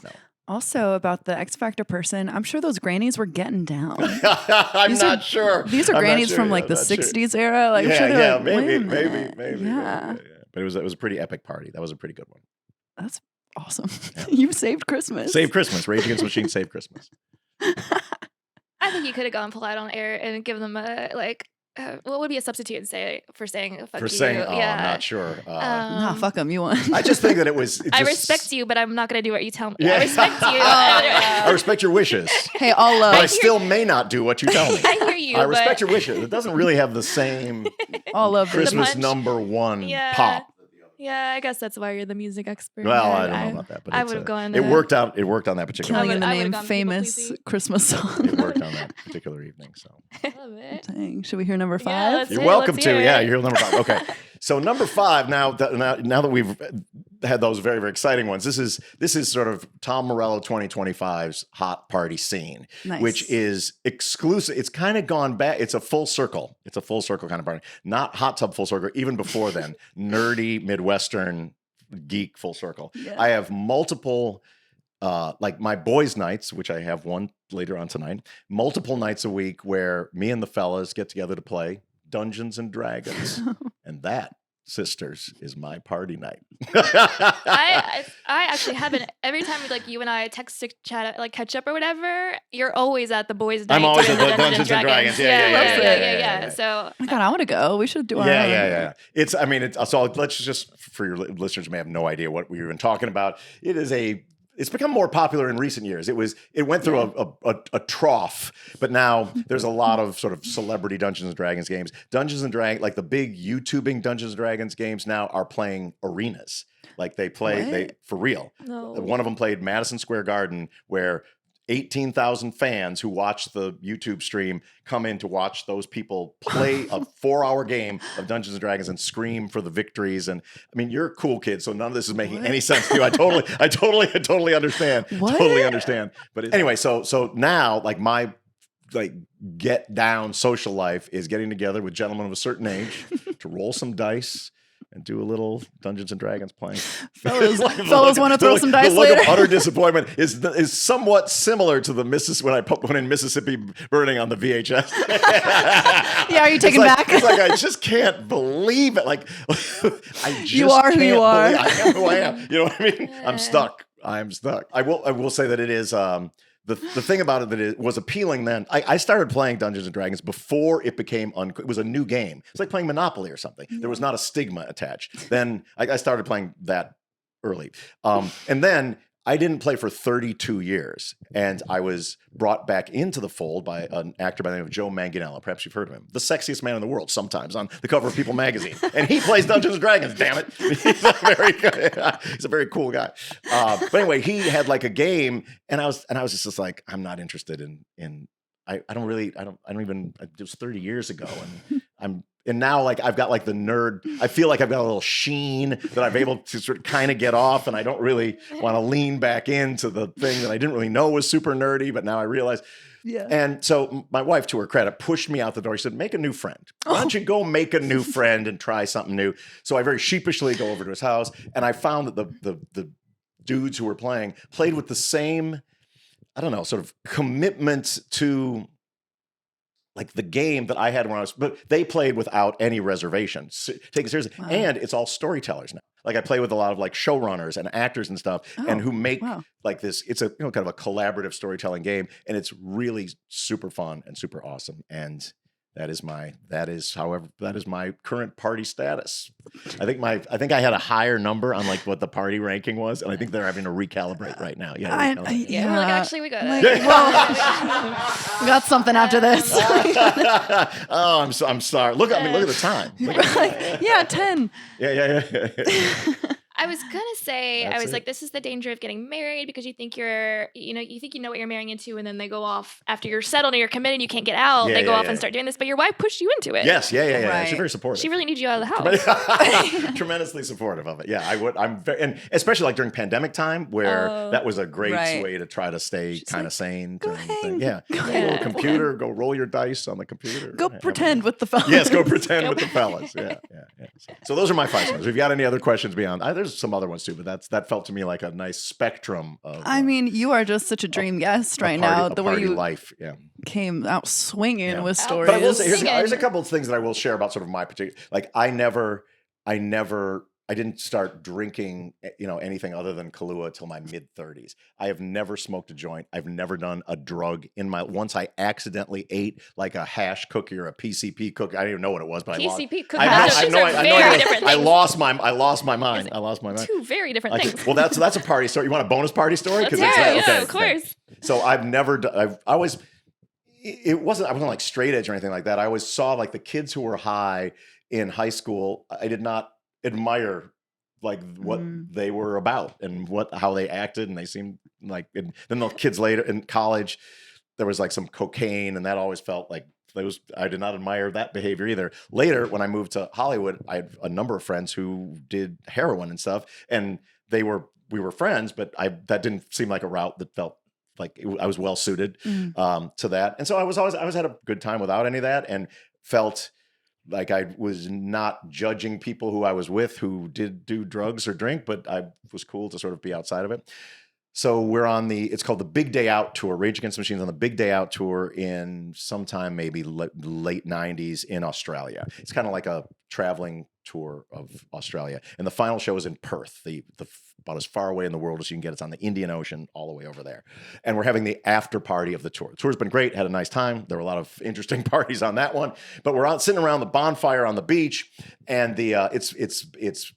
know. Also, about the X Factor person, I'm sure those grannies were getting down. I'm not sure. These are grannies from like the 60s era. Like, I'm sure they're like, maybe. Yeah. But it was a pretty epic party. That was a pretty good one. That's awesome. You saved Christmas. Save Christmas. Rage Against the Machine, save Christmas. I think you could have gone polite on air and given them a what would be a substitute for saying fuck you? I'm not sure. Nah, fuck them. You won. I just think that it was. I respect you, but I'm not going to do what you tell me. Yeah. I respect you. I respect your wishes. Hey, all love. But I still may not do what you tell me. I hear you. I respect your wishes. It doesn't really have the same all love. Christmas punch. #1 pop. Yeah, I guess that's why you're the music expert. Well, I don't know about that, but I would have gone. It worked out. It worked on that particular. Killing in the I would've name, gone people famous pleasing. Christmas song. It worked on that particular evening. So Love it. Dang. Should we hear number 5? Yeah, let's you're hear- welcome let's to. hear Yeah, it. you're number 5. Okay. So number 5. Now that we've had those very, very exciting ones, this is sort of Tom Morello 2025's hot party scene, Nice. which is exclusive. It's kind of gone back. It's a full circle. It's a full circle kind of party, not hot tub full circle. Even before then, nerdy Midwestern geek full circle. Yeah. I have multiple, like my boys' nights, which I have one later on tonight. Multiple nights a week where me and the fellas get together to play Dungeons and Dragons, and that, sisters, is my party night. I actually haven't. Every time you and I text to chat, like catch up or whatever, you're always at the boys' night. I'm always doing at the Dungeons and Dragons. Yeah. So Oh my God, I want to go. We should do our own. Yeah. So let's just, for your listeners who may have no idea what we were even talking about, it's become more popular in recent years. It went through a trough, but now there's a lot of sort of celebrity Dungeons and Dragons games. Dungeons and Dragons, like the big YouTubing Dungeons and Dragons games now are playing arenas. Like they for real. No. One of them played Madison Square Garden, where 18,000 fans who watch the YouTube stream come in to watch those people play a 4-hour game of Dungeons and Dragons and scream for the victories. And I mean, you're a cool kid, so none of this is making any sense to you. I totally understand. What? Totally understand. But anyway, so now like my get down social life is getting together with gentlemen of a certain age to roll some dice and do a little Dungeons and Dragons playing. Fellas want to throw some dice the look later? of utter disappointment is somewhat similar to the when I put in Mississippi Burning on the VHS. Yeah, are you taken back? It's like I just can't believe it. Like I just You are who you are. I am who I am. You know what I mean? I'm stuck. I will say that it is. The thing about it that it was appealing then, I started playing Dungeons & Dragons before it became it was a new game. It's like playing Monopoly or something. There was not a stigma attached. Then I started playing that early. And then I didn't play for 32 years. And I was brought back into the fold by an actor by the name of Joe Manganiello. Perhaps you've heard of him. The sexiest man in the world sometimes on the cover of People magazine. And he plays Dungeons and Dragons, damn it. He's a very cool guy. But anyway, he had like a game, and I was just like, I'm not interested in it was 30 years ago, and now like I've got like the nerd, I feel like I've got a little sheen that I'm able to sort of kind of get off, and I don't really want to lean back into the thing that I didn't really know was super nerdy, but now I realize. Yeah. And so my wife, to her credit, pushed me out the door. She said, make a new friend. Why don't you go make a new friend and try something new? So I very sheepishly go over to his house, and I found that the dudes who were played with the same, I don't know, sort of commitment to like the game that I had when but they played without any reservation. Take it seriously. Wow. And it's all storytellers now. Like I play with a lot of like showrunners and actors and stuff, and who make like this. It's a kind of a collaborative storytelling game, and it's really super fun and super awesome. And that is my current party status. I think I had a higher number on like what the party ranking was, and I think they're having to recalibrate right now. Yeah, We're like, actually, we got Like, it. we got something after this. Oh, I'm sorry. Look at the time. Yeah, 10. Yeah. I was gonna say, That's I was it. like, this is the danger of getting married because you think you know what you're marrying into, and then they go off after you're settled and you're committed, you can't get out. They go off and start doing this, but your wife pushed you into it. Yes, yeah. Right. She's very supportive. She really needs you out of the house. Tremendously supportive of it. Yeah, I would. I'm very, and especially like during pandemic time, where that was a great way to try to stay kind of sane. Go during the hang. thing. Yeah, Go go hang. computer, go roll your dice on the computer. Go Have pretend with the fellas. Yes, go pretend with the fellas. Yeah. So those are my 5 songs. If you've got any other questions beyond, there's some other ones too, but that felt to me like a nice spectrum of. I mean, you are just such a dream guest right now. The way you life, came out swinging with stories. But I will say, here's a couple of things that I will share about sort of my particular. Like, I didn't start drinking, anything other than Kahlua till my mid-30s. I have never smoked a joint. I've never done a drug once I accidentally ate like a hash cookie or a PCP cookie. I didn't even know what it was, but PCP cookie. I lost my mind. Two very different things. Well, that's a party story. You want a bonus party story? Yeah, of course. So I've never done, I wasn't like straight edge or anything like that. I always saw like the kids who were high in high school. I did not admire like what they were about and how they acted, and they seemed like. And then the kids later in college, there was like some cocaine, and that always felt like I did not admire that behavior either. Later, when I moved to Hollywood, I had a number of friends who did heroin and stuff, and we were friends, but that didn't seem like a route that felt like I was well suited to that. And so I always had a good time without any of that, and felt like I was not judging people who I was with who did do drugs or drink, but I was cool to sort of be outside of it. So we're on it's called the Big Day Out Tour. Rage Against the Machine's on the Big Day Out Tour in sometime maybe late 90s in Australia. It's kind of like a traveling tour of Australia. And the final show is in Perth, about as far away in the world as you can get. It's on the Indian Ocean all the way over there. And we're having the after party of the tour. The tour's been great, had a nice time. There were a lot of interesting parties on that one. But we're sitting around the bonfire on the beach, and it's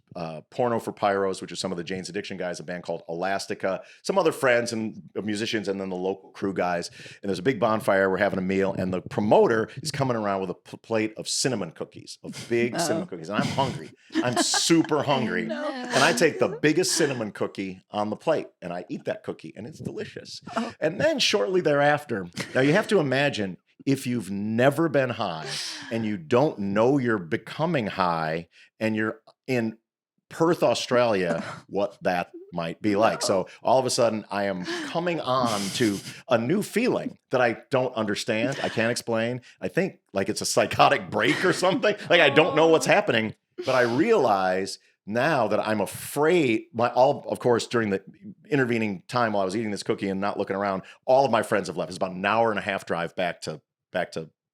Porno for Pyros, which is some of the Jane's Addiction guys, a band called Elastica, some other friends and musicians, and then the local crew guys. And there's a big bonfire. We're having a meal, and the promoter is coming around with a plate of cinnamon cookies, cinnamon cookies. And I'm hungry. I'm super hungry. No. And I take the biggest cinnamon cookie on the plate, and I eat that cookie, and it's delicious. And then shortly thereafter, now you have to imagine, if you've never been high and you don't know you're becoming high and you're in Perth, Australia, what that might be like. So all of a sudden I am coming on to a new feeling that I don't understand. I can't explain. I think like it's a psychotic break or something. Like I don't know what's happening, but I realize now that I'm afraid. Of course, during the intervening time while I was eating this cookie and not looking around, all of my friends have left. It's about an hour and a half drive back to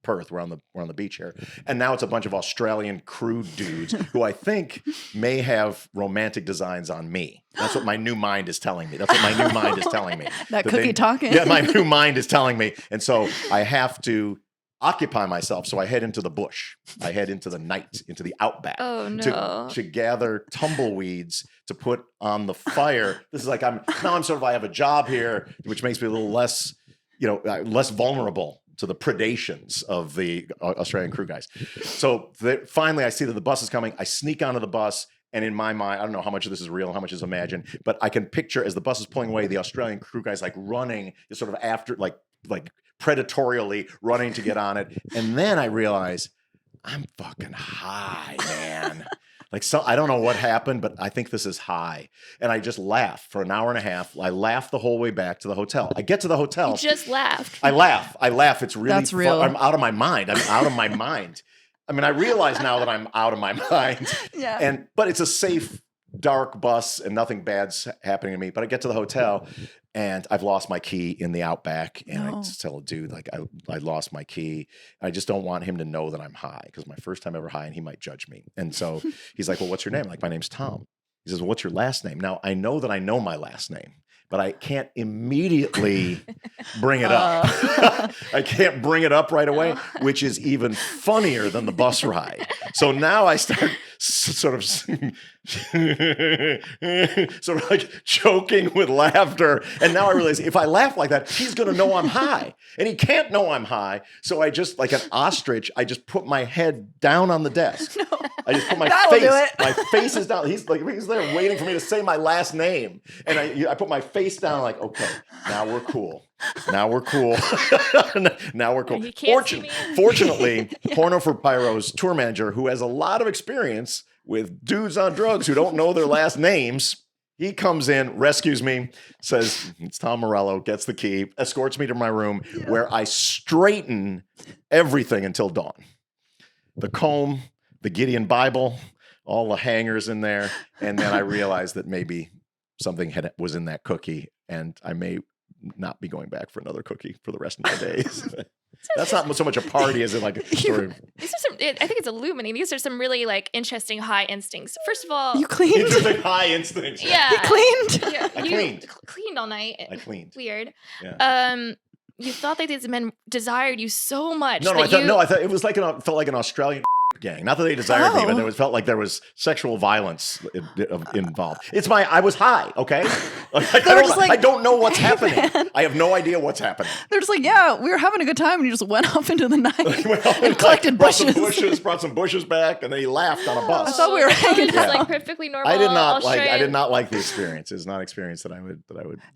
Perth. We're on the beach here, and now it's a bunch of Australian crude dudes who I think may have romantic designs on me. That's what my new mind is telling me. That cookie talking. Yeah, my new mind is telling me, and so I have to occupy myself. So I head into the bush. I head into the night, into the outback. Oh no! To gather tumbleweeds to put on the fire. This is like I have a job here, which makes me a little less, less vulnerable to the predations of the Australian crew guys. So finally I see that the bus is coming. I sneak onto the bus, and in my mind, I don't know how much of this is real, how much is imagined, but I can picture as the bus is pulling away, the Australian crew guys like running, sort of after, like predatorially running to get on it. And then I realize I'm fucking high, man. I don't know what happened, but I think this is high. And I just laugh for an hour and a half. I laugh the whole way back to the hotel. I get to the hotel. You just laughed. I laugh. It's really That's real. I'm out of my mind. I mean, I realize now that I'm out of my mind. Yeah. But it's a safe, dark bus and nothing bad's happening to me. But I get to the hotel and I've lost my key in the outback. And I just tell a dude, like, I lost my key. I just don't want him to know that I'm high, because my first time ever high, and he might judge me. And so he's like, well, what's your name? I'm like, my name's Tom. He says, well, what's your last name? Now, I know that I know my last name, but I can't immediately bring it up. I can't bring it up right away, which is even funnier than the bus ride. So now I start sort of sort of like choking with laughter. And now I realize if I laugh like that, he's going to know I'm high, and he can't know I'm high. So I just, like an ostrich, I just put my head down on the desk. No. I just put my That'll do face. it. My face is down. He's there waiting for me to say my last name, and I put my face down. Like, okay, now we're cool. Now we're cool. Now we're cool. He can't see me. Fortunately, Porno for Pyro's tour manager, who has a lot of experience with dudes on drugs who don't know their last names, he comes in, rescues me, says, it's Tom Morello, gets the key, escorts me to my room, where I straighten everything until dawn. The comb, the Gideon Bible, all the hangers in there. And then I realized that maybe something was in that cookie, and I may not be going back for another cookie for the rest of my days. That's not so much a party as in like a story. These are some. I think it's illuminating. These are some really like interesting high instincts. First of all, You cleaned? Interesting high instincts. yeah, He cleaned? Yeah, I you cleaned. cleaned all night. I cleaned. Weird. Yeah. You thought that these men desired you so much. No, I thought it was like felt like an Australian gang. Not that they desired me, but it felt like there was sexual violence involved. I was high, okay? Like, I don't know what's happening. Man. I have no idea what's happening. They're just like, yeah, we were having a good time, and you just went off into the night and collected brought bushes. brought some bushes back, and then he laughed on a bus. I thought we were hanging It's out. like perfectly normal. I did not Australian. like the experience. It's not an experience that I would.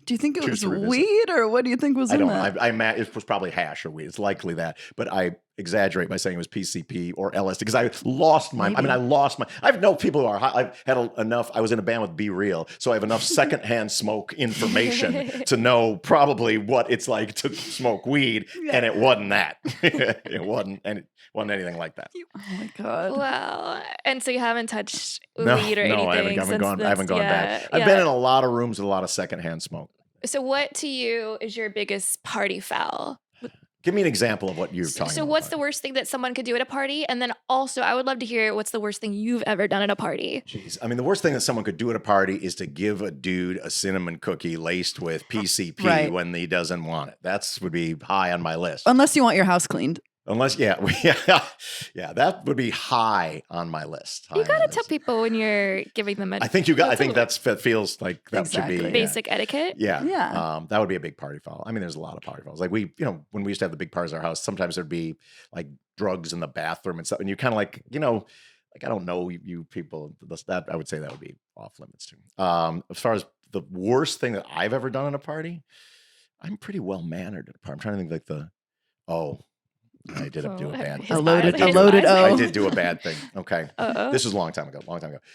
Do you think it choose was to revisit. weed, or what do you think was I in don't. that? It was probably hash or weed. It's likely that, but I exaggerate by saying it was PCP or LSD because I lost my. I mean, I lost my. I've known people who are high. I've had enough. I was in a band with Be Real, so I have enough secondhand smoke information to know probably what it's like to smoke weed, and it wasn't that. It wasn't anything like that. Oh my god! Wow. And so you haven't touched No, weed or anything. I haven't gone back. I've been in a lot of rooms with a lot of secondhand smoke. So what to you is your biggest party foul? Give me an example of what you're talking about. So what's the worst thing that someone could do at a party? And then also, I would love to hear what's the worst thing you've ever done at a party. Jeez. I mean, the worst thing that someone could do at a party is to give a dude a cinnamon cookie laced with PCP when he doesn't want it. That would be high on my list. Unless you want your house cleaned. Unless, yeah, that would be high on my list. You gotta tell people when you're giving them a. I think that feels like that should be basic etiquette. Yeah, Yeah. that would be a big party foul. I mean, there's a lot of party fouls. Like when we used to have the big parties at our house, sometimes there'd be like drugs in the bathroom and stuff, and you kind of like, like I don't know you people. That I would say that would be off limits too. As far as the worst thing that I've ever done at a party, I'm pretty well mannered at a party. I'm trying to think I did do a bad thing. A loaded O. I did do a bad thing. Okay. Uh-oh. This was a long time ago.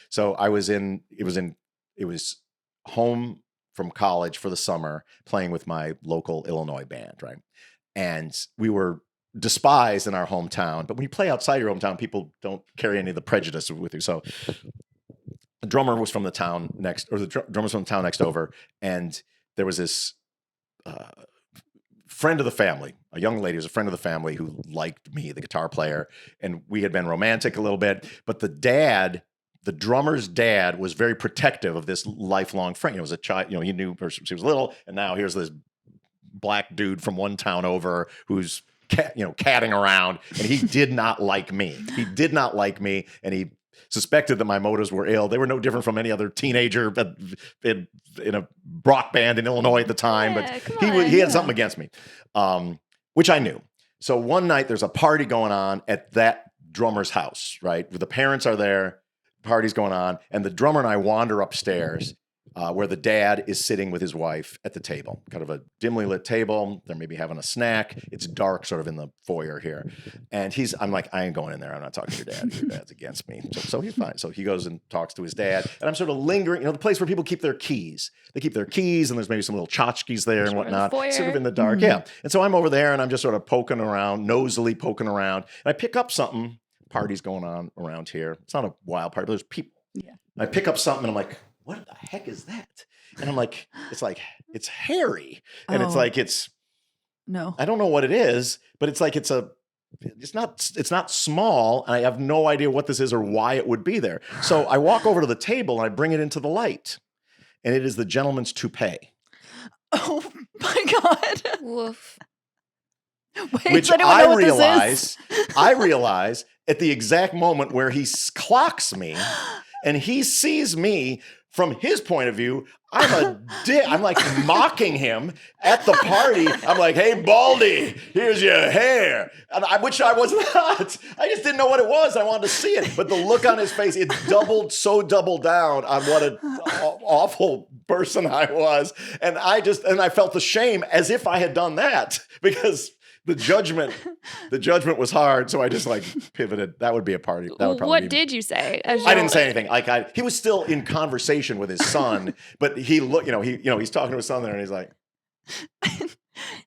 So it was home from college for the summer playing with my local Illinois band, right? And we were despised in our hometown, but when you play outside your hometown, people don't carry any of the prejudice with you. So the drummer was from the town next, or the drummer's from the town next over, and there was this friend of the family, a young lady who was a friend of the family who liked me, the guitar player, and we had been romantic a little bit. But the drummer's dad, was very protective of this lifelong friend. It was a child, he knew her, she was little, and now here's this black dude from one town over who's catting around, and he did not like me. He did not like me, and he suspected that my motives were ill. They were no different from any other teenager in a rock band in Illinois at the time, but he had something against me, which I knew. So one night there's a party going on at that drummer's house, right? The parents are there, party's going on, and the drummer and I wander upstairs where the dad is sitting with his wife at the table, kind of a dimly lit table. They're maybe having a snack. It's dark sort of in the foyer here. And I'm like, I ain't going in there. I'm not talking to your dad. Your dad's against me. So he's fine. So he goes and talks to his dad. And I'm sort of lingering, the place where people keep their keys. They keep their keys, and there's maybe some little tchotchkes there and whatnot. Sort of in the dark. Mm-hmm. Yeah. And so I'm over there, and I'm just sort of poking around, nosily poking around. And I pick up something. Party's going on around here. It's not a wild party, but there's people. Yeah. I pick up something, and I'm like, what the heck is that? And I'm like, it's hairy. And it's like, no, I don't know what it is, but it's like, it's not small. And I have no idea what this is or why it would be there. So I walk over to the table and I bring it into the light, and it is the gentleman's toupee. Oh my God. Woof. Wait, which does anyone know what I realize at the exact moment where he clocks me and he sees me from his point of view. I'm a dick. I'm like mocking him at the party. I'm like, hey, Baldy, here's your hair. Which I was not. I just didn't know what it was. I wanted to see it. But the look on his face, it doubled down on what an awful person I was. And I felt the shame as if I had done that because the judgment was hard. So I just like pivoted. That would be a party. That would probably What be, did you say? I didn't say anything. He was still in conversation with his son, but he looked, he's talking to his son there, and he's like,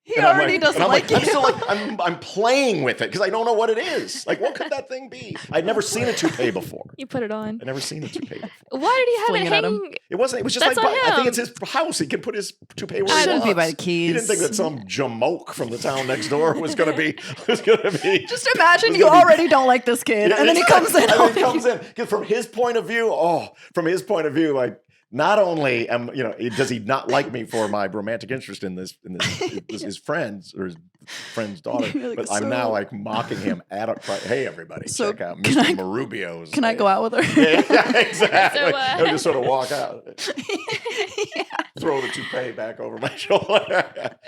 he already doesn't like you. I'm still like, I'm playing with it because I don't know what it is. Like, what could that thing be? I'd never seen a toupee before. You put it on. I'd never seen a toupee before. Why did he Fling have it it at him. hanging? It wasn't. It was just That's like on I think him. it's his house. He can put his toupee where he Shouldn't be wants. by the keys. He didn't think that some jamoke from the town next door was going to be. Just imagine you already don't like this kid, and then he comes in. And then he comes in. 'Cause from his point of view, like not only does he not like me for my romantic interest in this his friends or his friend's daughter, Like, but I'm now like mocking him at hey everybody, So check out can Mr. I- Marubio's. Can I go out with her? Yeah, exactly. So, I would just sort of walk out, throw the toupee back over my shoulder.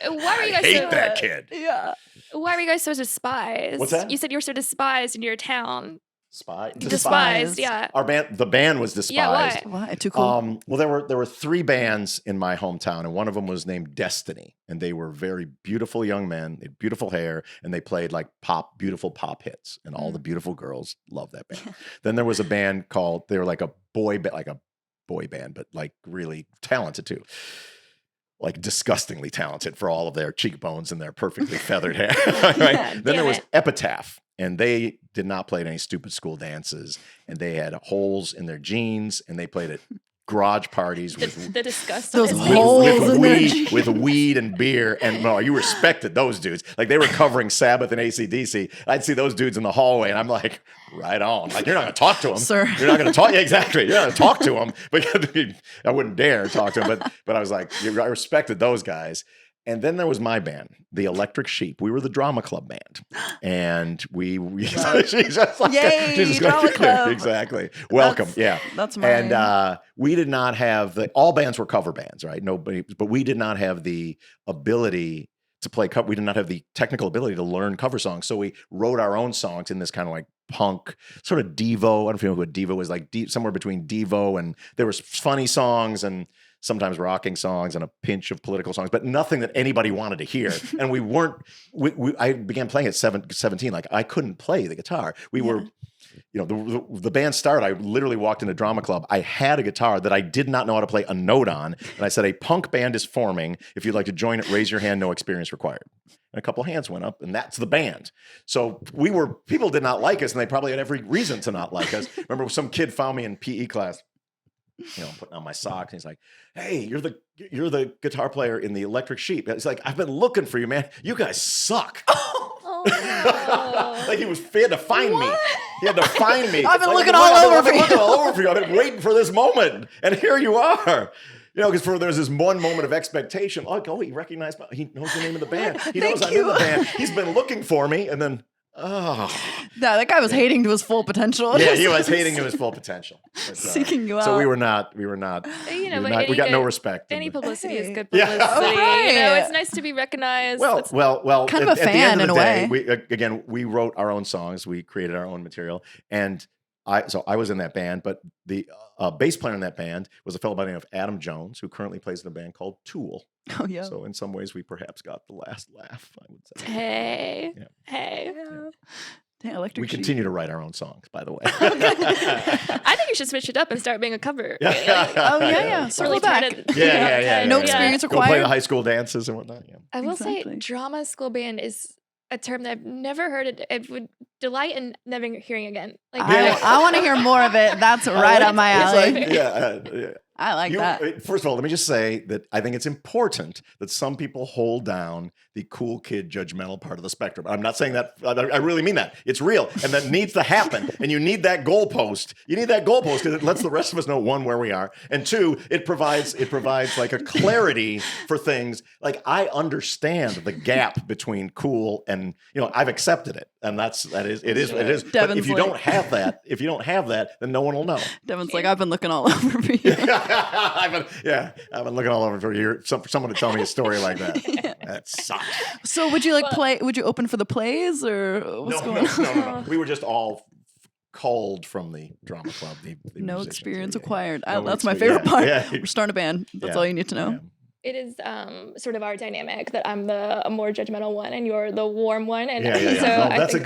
Why were you guys hate so that kid. Yeah. Why were you guys so despised? What's that? You said you were so despised in your town. Despised. Despised, yeah. The band was despised. Yeah, why? Why? Too cool. Well, there were 3 bands in my hometown, and one of them was named Destiny, and they were very beautiful young men. They had beautiful hair, and they played like beautiful pop hits, and all the beautiful girls loved that band. Then there was a band they were like a boy band, but like really talented too. Like disgustingly talented for all of their cheekbones and their perfectly feathered hair. Right? Yeah, Then there damn was it. Epitaph, and they did not play at any stupid school dances, and they had holes in their jeans, and they played at garage parties with The disgust. Those on his holes face. in their weed, with weed and beer. And no, you respected those dudes. Like they were covering Sabbath and AC/DC. I'd see those dudes in the hallway, and I'm like, right on. Like you're not going to talk to them, Sir. You're not going to talk. Yeah, exactly. You're not going to talk to them. But I wouldn't dare talk to them. But I was like, I respected those guys. And then there was my band, the Electric Sheep. We were the drama club band, and she's just like Yay, drama club. Exactly. Welcome. That's mine. And we did not have all bands were cover bands, right? But we did not have the ability to play cover. We did not have the technical ability to learn cover songs. So we wrote our own songs in this kind of like punk, sort of Devo. I don't know if you know what Devo was like, somewhere between Devo, and there was funny songs and sometimes rocking songs and a pinch of political songs, but nothing that anybody wanted to hear. And we weren't, I began playing at 17. Like I couldn't play the guitar. We were, the band started, I literally walked into drama club. I had a guitar that I did not know how to play a note on. And I said, a punk band is forming. If you'd like to join it, raise your hand, no experience required. And a couple hands went up, and that's the band. So people did not like us, and they probably had every reason to not like us. Remember some kid found me in PE class, putting on my socks, and he's like, hey, you're the guitar player in the Electric Sheep. It's like, I've been looking for you, man. You guys suck. Oh, no. Like he had to find me. He had to find me. I've been Like, looking all over I've been for you. looking all over for you. I've been waiting for this moment, and here you are. Because there's this one moment of expectation. Like, he recognized he knows the name of the band. He knows I'm in the band. He's been looking for me, and then that guy was hating to his full potential. Yeah, he was hating to his full potential. But, Seeking you out. So we were not. We got no respect. Any publicity is good Yeah. publicity. Right. It's nice to be recognized. Well. Kind of a at the fan end of in the a day, we wrote our own songs. We created our own material, and I was in that band, but the bass player in that band was a fellow by the name of Adam Jones, who currently plays in a band called Tool. Oh yeah. So in some ways, we perhaps got the last laugh, I would say. Hey. Yeah. Hey. Damn, Electric We Sheep. continue to write our own songs, by the way. I think you should switch it up and start being a cover. Oh yeah. Really Circle turn back. it- Yeah. No experience Go play required. the high school dances and whatnot. Yeah. I will say Exactly. drama school band is a term that I've never heard. It would delight in never hearing again. Like I want to hear more of it. That's right up my It's alley. like, I like that. First of all, let me just say that I think it's important that some people hold down the cool kid judgmental part of the spectrum. I'm not saying that. I really mean that. It's real, and that needs to happen. And you need that goalpost. You need that goalpost because it lets the rest of us know, one, where we are, and two, it provides like a clarity for things. Like, I understand the gap between cool and, I've accepted it, and it is. But if you don't have that, then no one will know. Devin's like, I've been looking all over for you. I've been looking all over for a year. Someone to tell me a story like that. Yeah. That sucks. So would you would you open for the plays, or what's going on? No. We were just all culled from the drama club. The no experience acquired. No That's my favorite part. Yeah. We're starting a band. That's all you need to know. Yeah. It is sort of our dynamic that I'm the more judgmental one and you're the warm one. And yeah. so It's a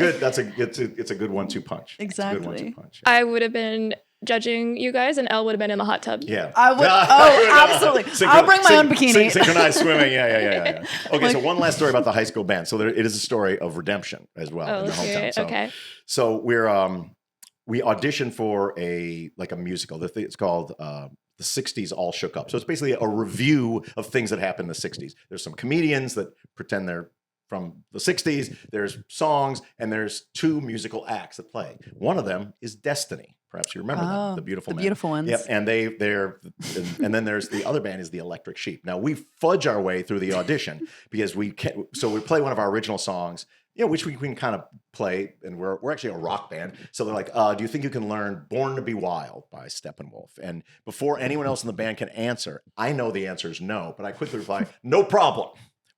good 1-2 punch. Exactly. It's a good 1-2 punch. Yeah. I would have been judging you guys, and Elle would have been in the hot tub. Yeah, I would. Oh, absolutely. I'll bring my own bikini. Synchronized swimming. Yeah. Okay, so one last story about the high school band. So it is a story of redemption as well in the hometown. Okay. So we auditioned for a musical. It's called The 60s All Shook Up. So it's basically a review of things that happened in the 60s. There's some comedians that pretend they're from the 60s. There's songs, and there's 2 musical acts that play. One of them is Destiny. Perhaps you remember them, the beautiful ones. Yep, and and then there's the other band is the Electric Sheep. Now we fudge our way through the audition because we play one of our original songs, which we can kind of play, and we're actually a rock band. So they're like, do you think you can learn Born to Be Wild by Steppenwolf? And before anyone else in the band can answer, I know the answer is no, but I quickly reply, no problem.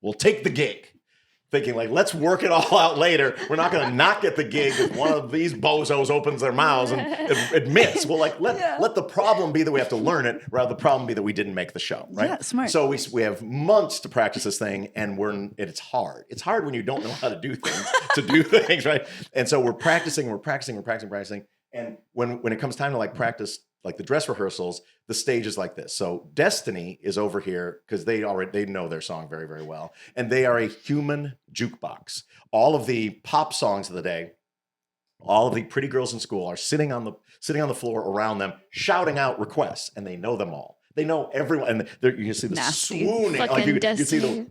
We'll take the gig. Thinking like, let's work it all out later. We're not going to not get the gig if one of these bozos opens their mouths and admits. Well, let the problem be that we have to learn it, rather the problem be that we didn't make the show, right? Yeah, smart. So we have months to practice this thing, and it's hard. It's hard when you don't know how to do things, right? And so we're practicing. And when it comes time to practice, the dress rehearsals, the stage is like this. So Destiny is over here because they know their song very, very well. And they are a human jukebox. All of the pop songs of the day, all of the pretty girls in school are sitting on the floor around them, shouting out requests, and they know them all. They know everyone, and you can see the Nasty. swooning. You see the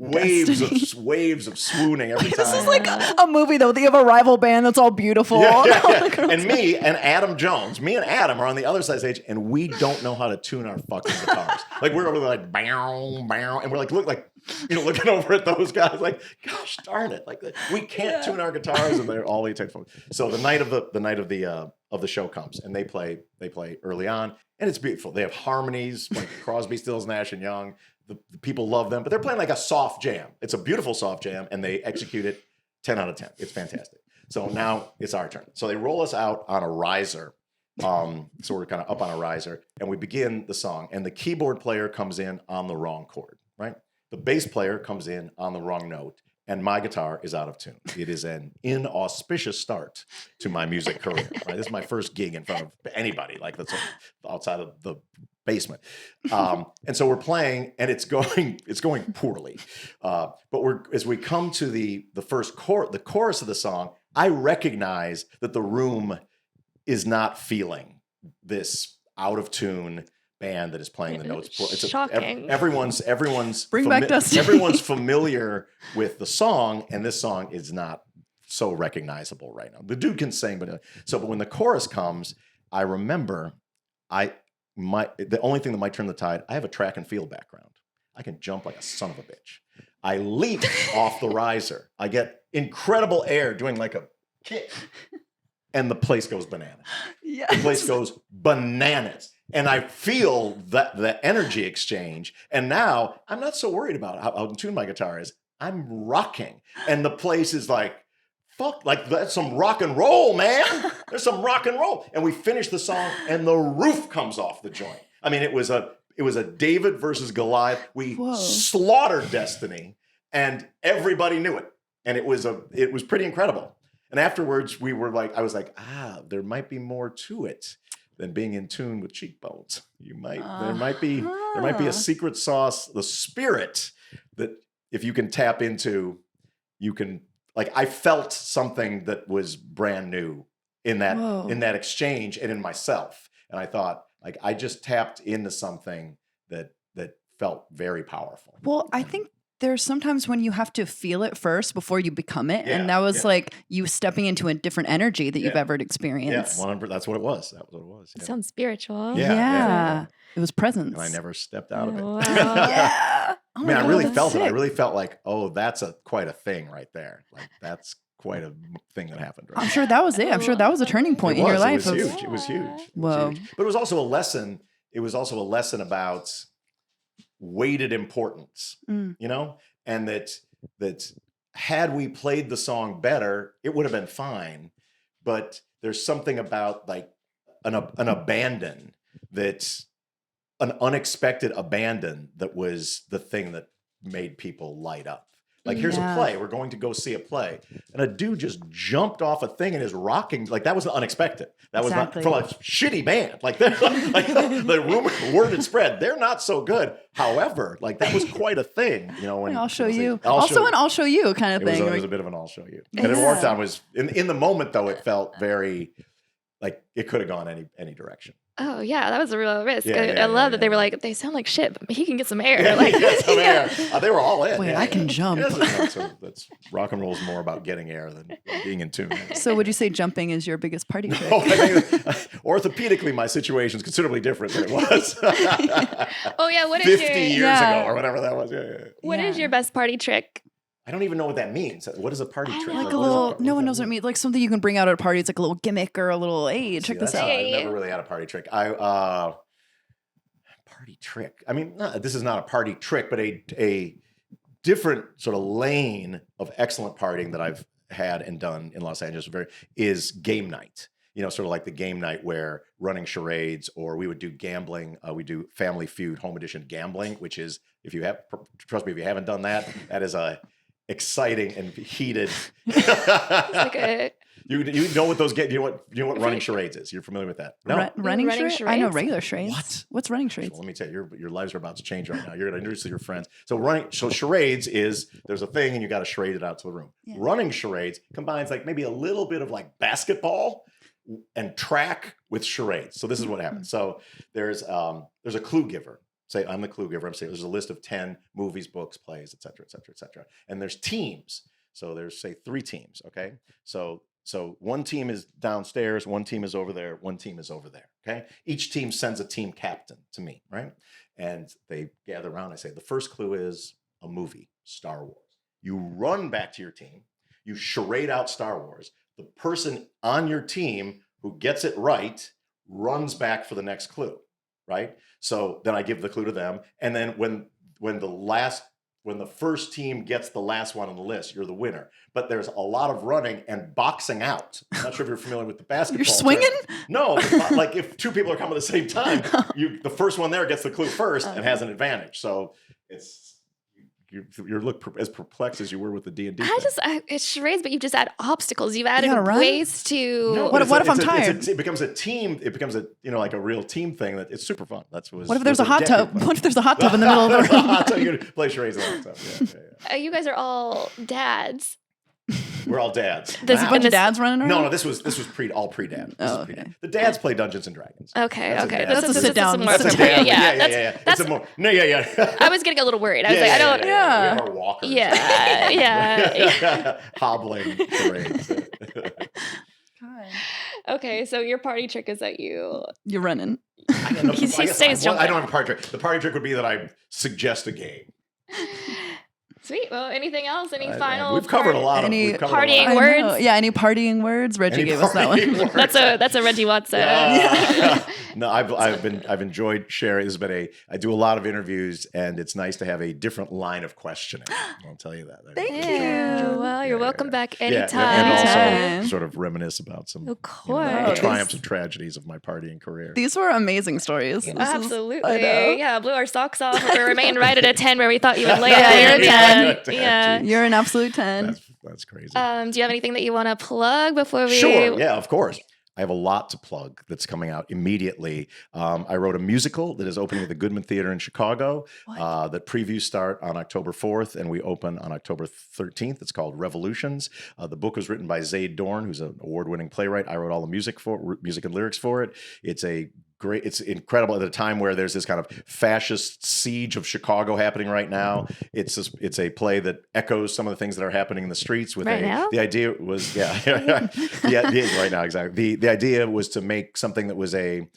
waves of swooning every time. This is like a movie, though. They have a rival band that's all beautiful. Yeah. And me and Adam Jones, are on the other side of the stage, and we don't know how to tune our fucking guitars. We're over there bow, bow, and we're looking over at those guys gosh darn it, we can't tune our guitars, and they're all the technical. So the night of the show comes, and they play early on, and it's beautiful. They have harmonies like Crosby, Stills, Nash and Young. The people love them, but they're playing like a soft jam. It's a beautiful soft jam, and they execute it 10 out of 10. It's fantastic. So now it's our turn. So they roll us out on a riser. So we're kind of up on a riser, and we begin the song, and the keyboard player comes in on the wrong chord, right? The bass player comes in on the wrong note, and my guitar is out of tune. It is an inauspicious start to my music career. Right? This is my first gig in front of anybody, that's outside of the basement. And so we're playing, and it's going poorly. But as we come to the chorus of the song, I recognize that the room is not feeling this out of tune band that is playing the notes. It's shocking. Everyone's Bring back Dusty. Everyone's familiar with the song, and this song is not so recognizable right now. The dude can sing, but when the chorus comes, I remember the only thing that might turn the tide. I have a track and field background. I can jump like a son of a bitch. I leap off the riser. I get incredible air doing like a kick, and the place goes bananas. Yes. The place goes bananas. And I feel the energy exchange. And now I'm not so worried about how in tune my guitar is. I'm rocking. And the place is fuck, that's some rock and roll, man. There's some rock and roll. And we finish the song, and the roof comes off the joint. I mean, it was a David versus Goliath. We slaughtered Destiny, and everybody knew it. And it was pretty incredible. And afterwards, I was like, there might be more to it than being in tune with cheekbones. There might be a secret sauce, the spirit that if you can tap into, you can I felt something that was brand new in that exchange and in myself. And I thought Like I just tapped into something that felt very powerful. Well, I think there's sometimes when you have to feel it first before you become it. Yeah, and that was yeah. like you stepping into a different energy that you've Yeah. ever Yeah, experienced. 100%. That's what it was. That was what it was. It Yeah. sounds spiritual. Yeah, yeah. It was presence. And I never stepped out of it. Wow. Yeah. Oh I my mean, I God, really that's felt it. I sick. really felt like, oh, that's quite a thing right there. Like that's quite a thing that happened. Right I'm sure that was it. I'm sure that was a turning point in your life. It of- was huge. It was huge. It was Whoa. huge. But it was also a lesson. It was also a lesson about weighted importance, Mm. you know, and that had we played the song better, it would have been fine. But there's something about like an abandon that's an unexpected abandon that was the thing that made people light up. Like, here's Yeah. a play. We're going to go see a play. And a dude just jumped off a thing and is rocking. Like, that was unexpected. That was Exactly. not from a shitty band. Like, like the word had spread. They're not so good. However, like, that was quite a thing. You know, when I'll show it was you. I'll Also show an I'll show you kind of it was, thing. it was Like, a bit of an I'll show you. And it worked Yeah. out. Was in the moment, though, it felt very, like, it could have gone any direction. Oh yeah, that was a real risk. Yeah, I yeah, love that yeah, they were yeah. like, they sound like shit, but he can get some air. Yeah, like, yeah, some air. They were all in. Wait, yeah, I yeah. can jump. That's rock and roll is more about getting air than being in tune. So would you say jumping is your biggest party trick? Oh, I think, orthopedically, my situation is considerably different than it was Oh yeah, what is 50 your years Yeah. ago or whatever that was. Yeah, yeah. what is Yeah. your best party trick? I don't even know what that means. What is a party I trick? know. Like a what is little, what no does one that knows what it mean? means. Like something you can bring out at a party. It's like a little gimmick or a little, hey, check this See, out. I never really had a party trick. Party trick. I mean, this is not a party trick, but a different sort of lane of excellent partying that I've had and done in Los Angeles is game night. You know, sort of like the game night where running charades, or we would do gambling. We do Family Feud home edition gambling, which is, trust me, if you haven't done that, that is a exciting and heated. Like a You know what those get? You know what running charades is? You're familiar with that? No. Running running charades? I know charades? regular charades. What? What's running Well, charades? let me tell you, your lives are about to change right now. You're going to introduce your friends. So charades is there's a thing and you got to charade it out to the room. Yeah. Running charades combines like maybe a little bit of like basketball and track with charades. So this is what happens. So there's a clue giver. Say I'm the clue giver. I'm saying there's a list of 10 movies, books, plays, et cetera, et cetera, et cetera. And there's teams. So there's say 3 teams. Okay. So one team is downstairs, one team is over there, one team is over there. Okay. Each team sends a team captain to me, right? And they gather around. I say, the first clue is a movie, Star Wars. You run back to your team, you charade out Star Wars. The person on your team who gets it right runs back for the next clue, right? So then I give the clue to them. And then when the first team gets the last one on the list, you're the winner. But there's a lot of running and boxing out. I'm not sure if you're familiar with the basketball. You're swinging? term. No, like if 2 people are coming at the same time, the first one there gets the clue first and has an advantage. So you look as perplexed as you were with the D&D. it's charades, but you just add obstacles. You've added gotta run? ways to. No, What but if I'm tired? it becomes a team. It becomes like a real team thing. That it's super fun. What if there's a hot tub? What if there's a hot tub in the middle of the room? Hot tub. You can play charades in the hot tub. Yeah. You guys are all dads. We're all dads. There's A a bunch this- of dads running around? No, this was pre-dad. Oh, okay. The dads play Dungeons and Dragons. Okay, That's a okay. dad. That's a sit down. more That's a appropriate. dad. Yeah, It's a more yeah. I was getting a little worried. I was like, I don't. We have our walkers. Yeah. Hobbling charades. Okay, so your party trick is that you. You're running. He stays jumping. I don't have a party trick. The party trick would be that I suggest a game. Sweet. Well, anything else? Any final? We've covered a lot of Any we've covered a lot partying of- I know. words? Yeah, any partying words? Reggie Any gave us that one. partying words? That's a Reggie Watson. No, I've enjoyed sharing. This has been I do a lot of interviews, and it's nice to have a different line of questioning. I'll tell you that. Thank Ew, you. well, you're welcome back Yeah, anytime. and also Anytime. sort of reminisce about some Of the course. triumphs and tragedies of my partying career. These were amazing stories. This is- Absolutely. I know. Yeah, blew our socks off. We remained right at a 10 where we thought you would land. Yeah, you're a 10. Yeah. You're an absolute 10. That's crazy. Do you have anything that you want to plug before we? Sure. Yeah, of course. I have a lot to plug that's coming out immediately. I wrote a musical that is opening at the Goodman Theater in Chicago. That previews start on October 4th, and we open on October 13th. It's called Revolutions. The book was written by Zaid Dorn, who's an award-winning playwright. I wrote all the music and lyrics for it. It's a great. It's incredible at a time where there's this kind of fascist siege of Chicago happening right now. It's a play that echoes some of the things that are happening in the streets. With the idea was right now exactly. The idea was to make something that was an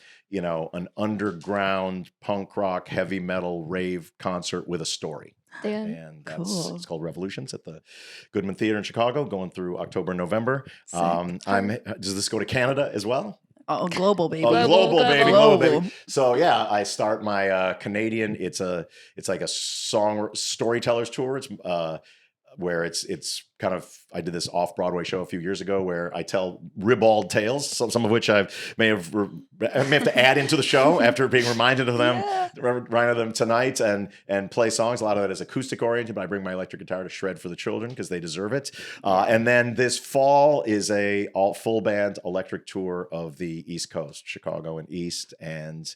underground punk rock, heavy metal, rave concert with a story. And it's called Revolutions at the Goodman Theater in Chicago, going through October, November. Does this go to Canada as well? Oh, global baby. Global baby. So yeah, I start my Canadian. It's like a storytellers tour. It's where it's kind of, I did this off-Broadway show a few years ago where I tell ribald tales, some of which I may have to add into the show after being reminded of them tonight, and play songs. A lot of that is acoustic oriented, but I bring my electric guitar to shred for the children because they deserve it. And then this fall is a full band electric tour of the East Coast, Chicago and East, and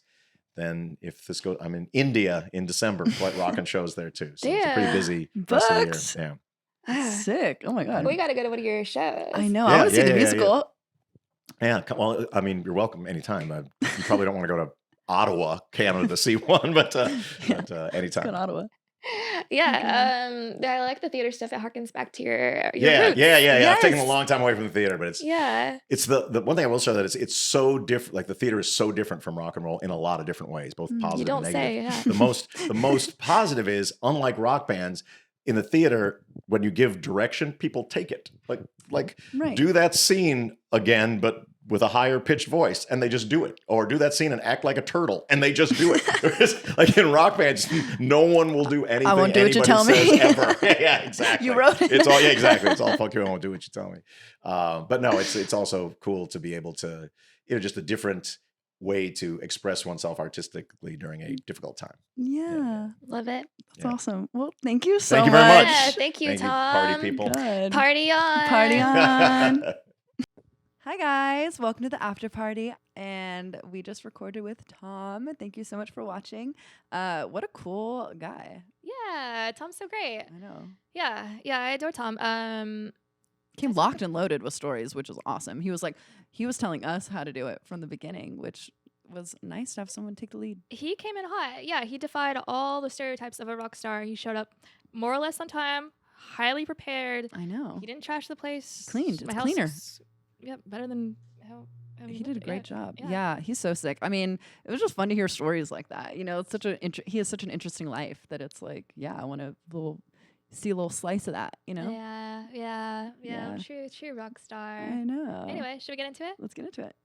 then if this goes, I'm in India in December, rocking shows there too. So it's a pretty busy rest of the year. Yeah. Sick. Oh my God. We got to go to one of your shows. I know. I want to see the musical. Yeah. Well, I mean, you're welcome anytime. You probably don't want to go to Ottawa, Canada to see one, but anytime. Let's go to Ottawa. Yeah, I like the theater stuff. It harkens back to your roots. Yes. I've taken a long time away from the theater, but it's the one thing I will say that it's so different. Like the theater is so different from rock and roll in a lot of different ways, both positive and negative. The most positive is, unlike rock bands, in the theater, when you give direction, people take it. Like do that scene again, but with a higher pitched voice, and they just do it. Or do that scene and act like a turtle, and they just do it. Like in rock bands, no one will do anything. I won't do what you tell me. Ever. Yeah, exactly. You wrote it. It's all exactly. It's all fuck you. I won't do what you tell me. But no, it's also cool to be able to, just a different way to express oneself artistically during a difficult time. Yeah. Love it. That's awesome. Well, thank you so much. Thank you very much. Yeah, thank you, Tom. Party people. Good. Party on. Party on. Hi guys, welcome to the after party, and we just recorded with Tom. Thank you so much for watching. What a cool guy. Yeah, Tom's so great. I know. Yeah, I adore Tom. Came locked and loaded with stories, which was awesome. He was telling us how to do it from the beginning, which was nice to have someone take the lead. He came in hot. Yeah, he defied all the stereotypes of a rock star. He showed up more or less on time, highly prepared. I know. He didn't trash the place. Cleaned. My It's house cleaner. Yeah, better than how he did a great job. Yeah. Yeah, he's so sick. I mean, it was just fun to hear stories like that. It's he has such an interesting life that it's like, I want to see a little slice of that. Yeah. True rock star. I know. Anyway, should we get into it? Let's get into it.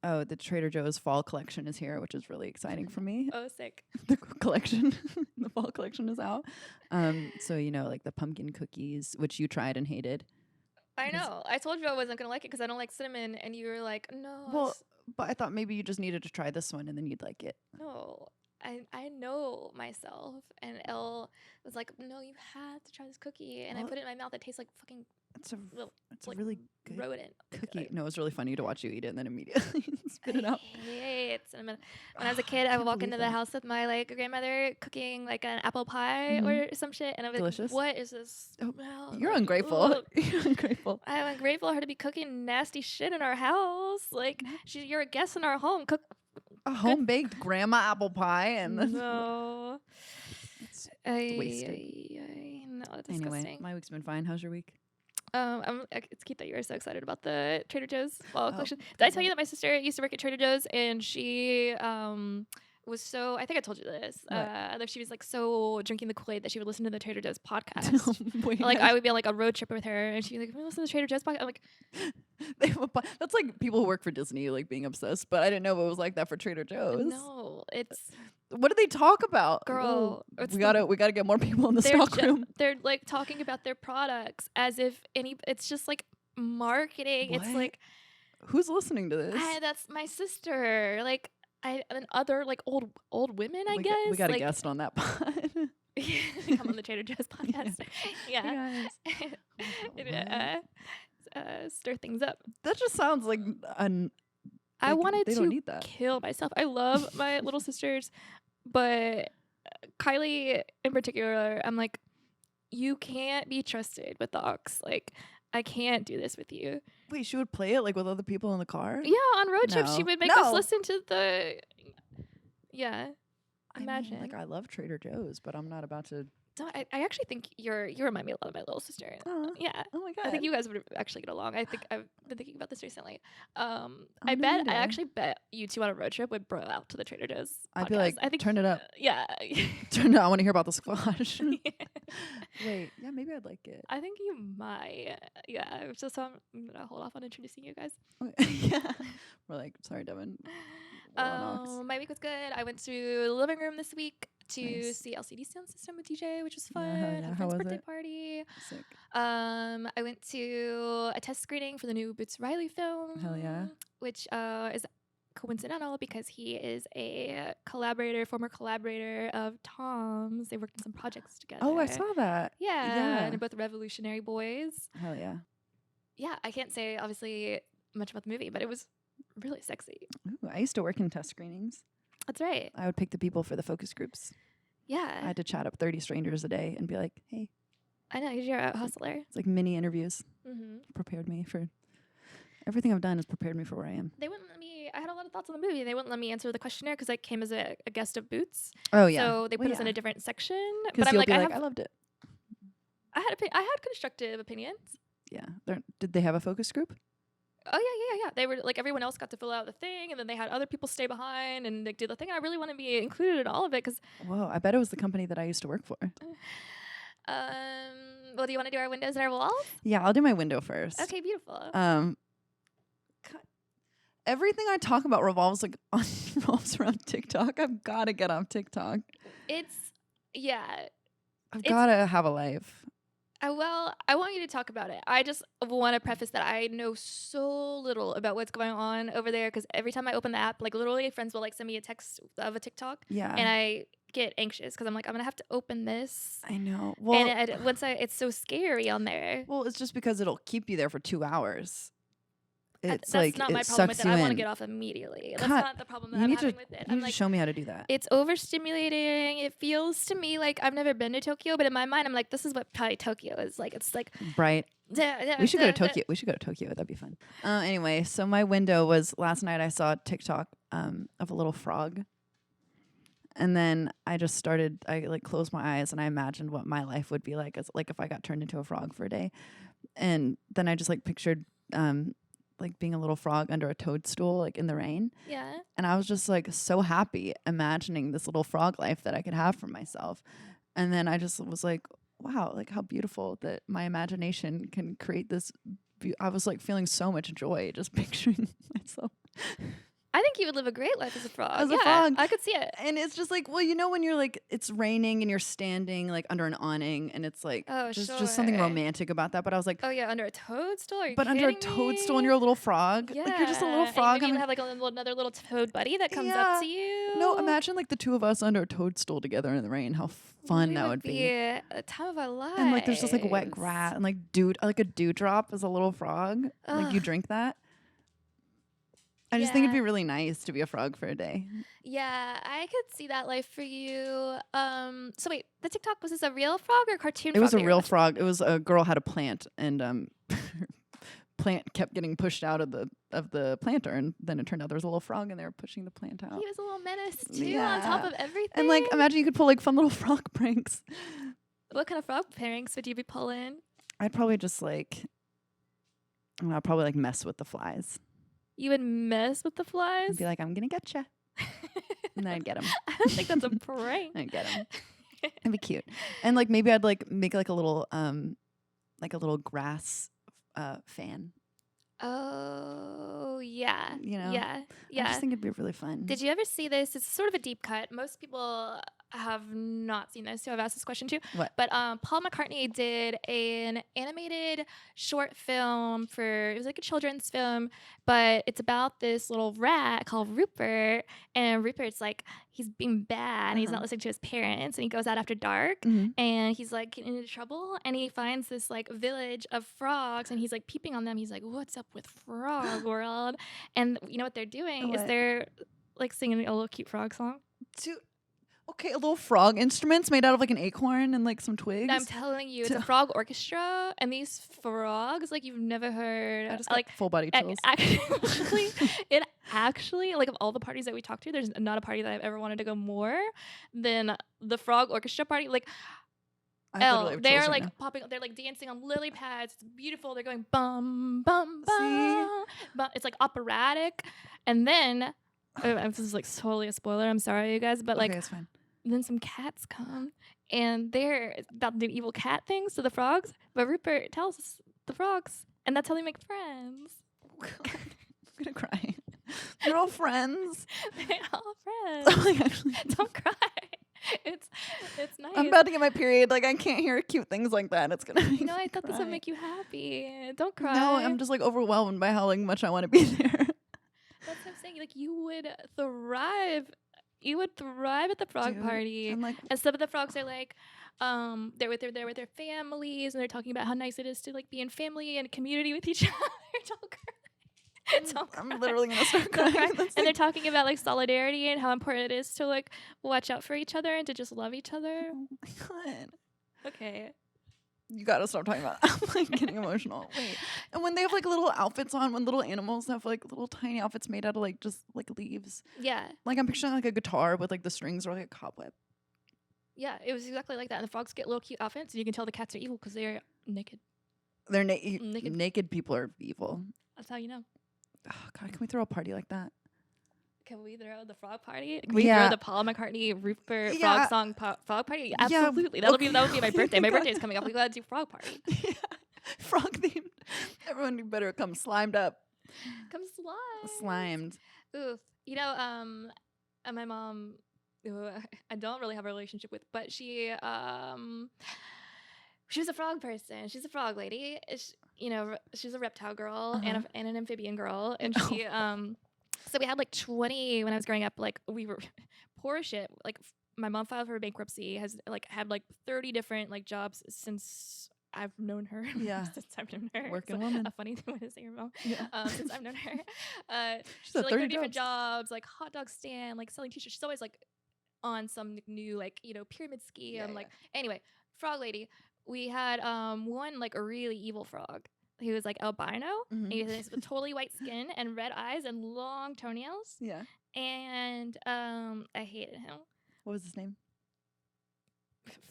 Oh, the Trader Joe's fall collection is here, which is really exciting for me. Oh, sick. The collection, the fall collection is out. So like the pumpkin cookies, which you tried and hated. I know. I told you I wasn't going to like it because I don't like cinnamon. And you were like, no. Well, but I thought maybe you just needed to try this one and then you'd like it. No. I know myself. And Elle was like, no, you had to try this cookie. And I put it in my mouth. It tastes like fucking It's a really good rodent cookie. No, it was really funny to watch you eat it and then immediately spit it out. I hate cinnamon. When I was a kid, I would walk into the house with my grandmother cooking an apple pie or some shit, and I was delicious. What is this? Oh, you're ungrateful. You're ungrateful. I'm ungrateful for her to be cooking nasty shit in our house. You're a guest in our home. Cook a home baked grandma apple pie and no. It's wasted. No, it's disgusting. Anyway, my week's been fine. How's your week? It's cute that you were so excited about the Trader Joe's fall collection. Did I tell you that my sister used to work at Trader Joe's and she was so, I think I told you this, that she was so drinking the Kool-Aid that she would listen to the Trader Joe's podcast. I would be on a road trip with her and she'd be like, "Can we listen to the Trader Joe's podcast?" I'm like, that's like people who work for Disney being obsessed, but I didn't know it was like that for Trader Joe's. No, it's what do they talk about, girl? We gotta get more people in the stock room. They're talking about their products as if it's just marketing. What? It's who's listening to this? That's my sister. And other old women, I guess. We got a guest on that pod. Come on the Trader Joe's podcast. Yeah. Stir things up. That just sounds like I wanted they don't need that. kill myself. I love my little sisters, but Kylie in particular, I'm like, you can't be trusted with the aux. I can't do this with you. Wait, she would play it with other people in the car? Yeah, on road trips, she would make us listen to the, Yeah. Imagine. I mean, like, I love Trader Joe's, but I'm not about to. So I actually think you remind me a lot of my little sister. Yeah. Oh my God. I think you guys would actually get along. I think I've been thinking about this recently. I no, I actually bet you two on a road trip would bro out to the Trader Joe's I'd podcast. be like, I think turn it up. Yeah. Turn it up. I want to hear about the squash. Wait, yeah, maybe I'd like it. I think you might. Yeah. So I'm gonna hold off on introducing you guys. Okay. Yeah. We're like, sorry, Devin. We're on aux. My week was good. I went to the living room this week to Nice. see LCD Sound System with DJ, which was fun. Yeah, hell yeah. Had a How friend's was birthday it? party. Sick. I went to a test screening for the new Boots Riley film. Hell yeah. Which is coincidental because he is a former collaborator of Tom's. They worked on some projects together. Oh, I saw that. Yeah, Yeah. and they're both Revolutionary Boys. Hell yeah. Yeah, I can't say obviously much about the movie, but it was really sexy. Ooh, I used to work in test screenings. That's right. I would pick the people for the focus groups. I Yeah, had to chat up 30 strangers a day and be like, hey, I know you're a hustler. it's like mini interviews. Mm-hmm. Prepared me for everything I've done has prepared me for where I am. They wouldn't let me. I had a lot of thoughts on the movie. They wouldn't let me answer the questionnaire because I came as a guest of Boots. Oh, yeah. So they put us in a different section. But Because I'm you'll like, be I like, have. I loved it. I had constructive opinions. Yeah. Did they have a focus group? Oh yeah. They were like everyone else got to fill out the thing, and then they had other people stay behind and they did the thing. I really want to be included in all of it because. Whoa, I bet it was the company that I used to work for. Well, do you want to do our windows and our walls? Yeah, I'll do my window first. Okay, beautiful. God, everything I talk about revolves around TikTok. I've got to get off TikTok. I've got to have a life. Well, I want you to talk about it. I just want to preface that I know so little about what's going on over there because every time I open the app, like literally friends will like send me a text of a TikTok. Yeah. And I get anxious because I'm like, I'm going to have to open this. I know. Well, And it's so scary on there. well, it's just because it'll keep you there for 2 hours. It's That's like not it my problem with sucks it. you I want to in. get off immediately. That's God, not the problem that You I'm need to having with it. you I'm need to like, show me how to do that. it's overstimulating. It feels to me like I've never been to Tokyo, but in my mind, I'm like, this is what probably Tokyo is like. It's like, Right. We should go to Tokyo. We should go to Tokyo. That'd be fun. Anyway, so my window was last night. I saw a TikTok of a little frog, and then I just started. I like closed my eyes and I imagined what my life would be like, as like if I got turned into a frog for a day, and then I just like pictured like being a little frog under a toadstool, like in the rain. Yeah. And I was just like so happy imagining this little frog life that I could have for myself. And then I just was like, wow, like how beautiful that my imagination can create this. I was like feeling so much joy just picturing myself. I think you would live a great life as a frog. As a Yeah, frog. I could see it. And it's just like, well, you know, when you're like, it's raining and you're standing like under an awning and it's like, Oh, just something sure. romantic about that. But I was like, Oh yeah, under a toadstool. Are you but under a kidding toadstool me? and you're a little frog. Yeah. Like you're just a little And frog. maybe you I'm have like another little toad buddy that comes Yeah. up to you. No, imagine like the two of us under a toadstool together in the rain. How fun We that would be. a time of our lives. And like there's just like wet grass and like a dewdrop as a little frog. Like you Ugh. drink that. I just think it'd Yeah. be really nice to be a frog for a day. Yeah, I could see that life for you. So wait, the TikTok, was this a real frog or a cartoon It frog? was a that you were real watching? frog. It was a girl had a plant and plant kept getting pushed out of the planter and then it turned out there was a little frog and they were pushing the plant out. He was a little menace too, on top Yeah. of everything. And like imagine you could pull like fun little frog pranks. What kind of frog pairings would you be pulling? I'd probably just like I'd probably like mess with the flies. You would mess with the flies? I'd be like, I'm gonna get you. And then I'd get them. I don't think that's a prank. I'd get them. It'd be cute. And like maybe I'd like make like a little grass fan. Oh, yeah. You know? Yeah. I Yeah. just think it'd be really fun. Did you ever see this? It's sort of a deep cut. Most people have not seen this, so I've asked this question too. What? But Paul McCartney did an animated short film it was like a children's film, but it's about this little rat called Rupert, and Rupert's like, he's being bad, and he's not listening to his parents, and he goes out after dark, and he's like getting into trouble, and he finds this like village of frogs, and he's like peeping on them. He's like, what's up with Frog World? And you know what they're doing is What? they're like singing a little cute frog song. Dude, Okay, a little frog instruments made out of like an acorn and like some twigs. I'm telling you, it's a frog orchestra, and these frogs, like you've never heard. I just got like full body chills. Actually, like of all the parties that we talked to, there's not a party that I've ever wanted to go more than the frog orchestra party. Like, they are like popping. They're like dancing on lily pads. It's beautiful. They're going bum bum bum. But it's like operatic, and then this is like totally a spoiler. I'm sorry, you guys, but like, it's fine. Then some cats come, and they're about to do evil cat things to the frogs. But Rupert tells us the frogs, and that's how they make friends. I'm gonna cry. They're all friends. They're all friends. Actually, don't cry. It's nice. I'm about to get my period. Like I can't hear cute things like that. It's gonna. Make I thought this would make you happy. Don't cry. No, I'm just like overwhelmed by how like much I want to be there. That's what I'm saying. Like you would thrive. You would thrive at the frog party. And some of the frogs are like, they're with their families, and they're talking about how nice it is to like be in family and community with each other. Don't cry. I'm literally gonna start crying. And they're talking about like solidarity and how important it is to like watch out for each other and to just love each other. Oh my God. Okay. You gotta stop talking about it. I'm like getting emotional. Wait. And when they have like little outfits on, when little animals have like little tiny outfits made out of like just like leaves. Yeah. Like I'm picturing like a guitar with like the strings or like a cobweb. Yeah, it was exactly like that. And the frogs get little cute outfits, and you can tell the cats are evil because they're naked. They're naked people are evil. That's how you know. Oh God, can we throw a party like that? Can we throw the frog party? Can we throw the Paul McCartney Rupert frog song frog party? Absolutely. That would be my birthday. My birthday is coming up. We gotta do frog party. Yeah. Frog themed. Everyone better come slimed up. Come Slimed. Oof. My mom, who I don't really have a relationship with, but she was a frog person. She's a frog lady. She's a reptile girl and an amphibian girl, and she So we had like 20 when I was growing up. Like we were poor as shit. Like my mom filed for bankruptcy. Has like had like 30 different like jobs since I've known her. Yeah, since I've known her. Working woman. A funny way to say your mom. Yeah. Since I've known her, she's like 30 different jobs, like hot dog stand, like selling t-shirts. She's always like on some new like pyramid scheme. Anyway, frog lady. We had one like a really evil frog. He was like albino. Mm-hmm. He was totally white skin and red eyes and long toenails. Yeah. And I hated him. What was his name?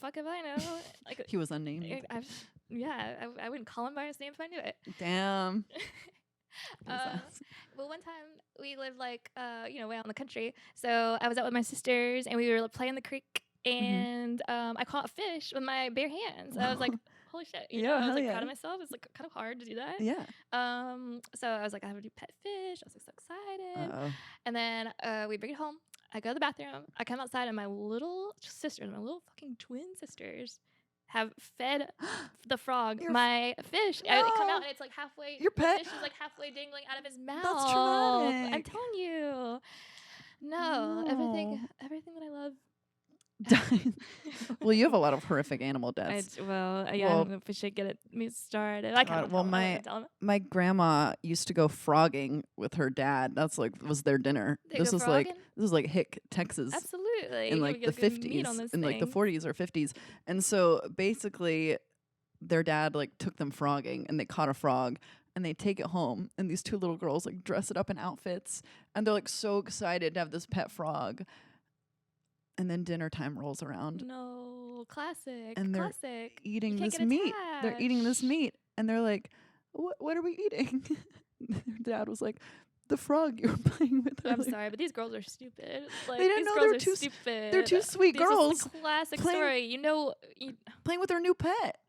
Fuck if I know. Like he was unnamed. I wouldn't call him by his name if I knew it. Damn. Well, one time we lived like way out in the country. So I was out with my sisters and we were playing the creek. And I caught a fish with my bare hands. I was like, holy shit. I was like proud of myself. It's like kind of hard to do that. Yeah. So I was like, I have a new pet fish. I was like so excited. Uh-oh. And then we bring it home. I go to the bathroom. I come outside and my little sisters, my little fucking twin sisters, have fed the frog my fish. No. I come out and it's like halfway. Your pet? The fish is like halfway dangling out of his mouth. That's traumatic. I'm telling you. No. Everything that I love. Well, you have a lot of horrific animal deaths. I don't know if we should get me started. My grandma used to go frogging with her dad. That's like was their dinner. This was like Hick, Texas. Absolutely. In like the 50s, in like the 40s or 50s. And so basically their dad like took them frogging and they caught a frog and they take it home and these two little girls like dress it up in outfits and they're like so excited to have this pet frog. And then dinner time rolls around. No, classic. And they're classic. eating this meat. They're eating this meat. And they're like, what are we eating? Their dad was like, the frog you were playing with. I'm sorry, but these girls are stupid. Like, they didn't know they were too stupid. They're two sweet girls. Classic story. Playing with their new pet.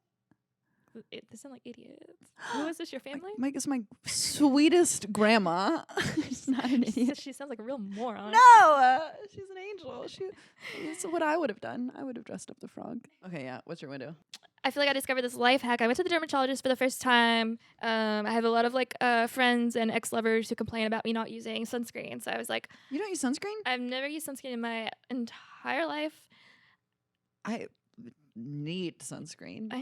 They sound like idiots. Who is this, your family? Mike is my sweetest grandma. She's not an idiot. She sounds like a real moron. No, she's an angel. That's what I would have done. I would have dressed up the frog. Okay, yeah. What's your window? I feel like I discovered this life hack. I went to the dermatologist for the first time. I have a lot of like friends and ex-lovers who complain about me not using sunscreen. So I was like, you don't use sunscreen? I've never used sunscreen in my entire life. I need sunscreen. But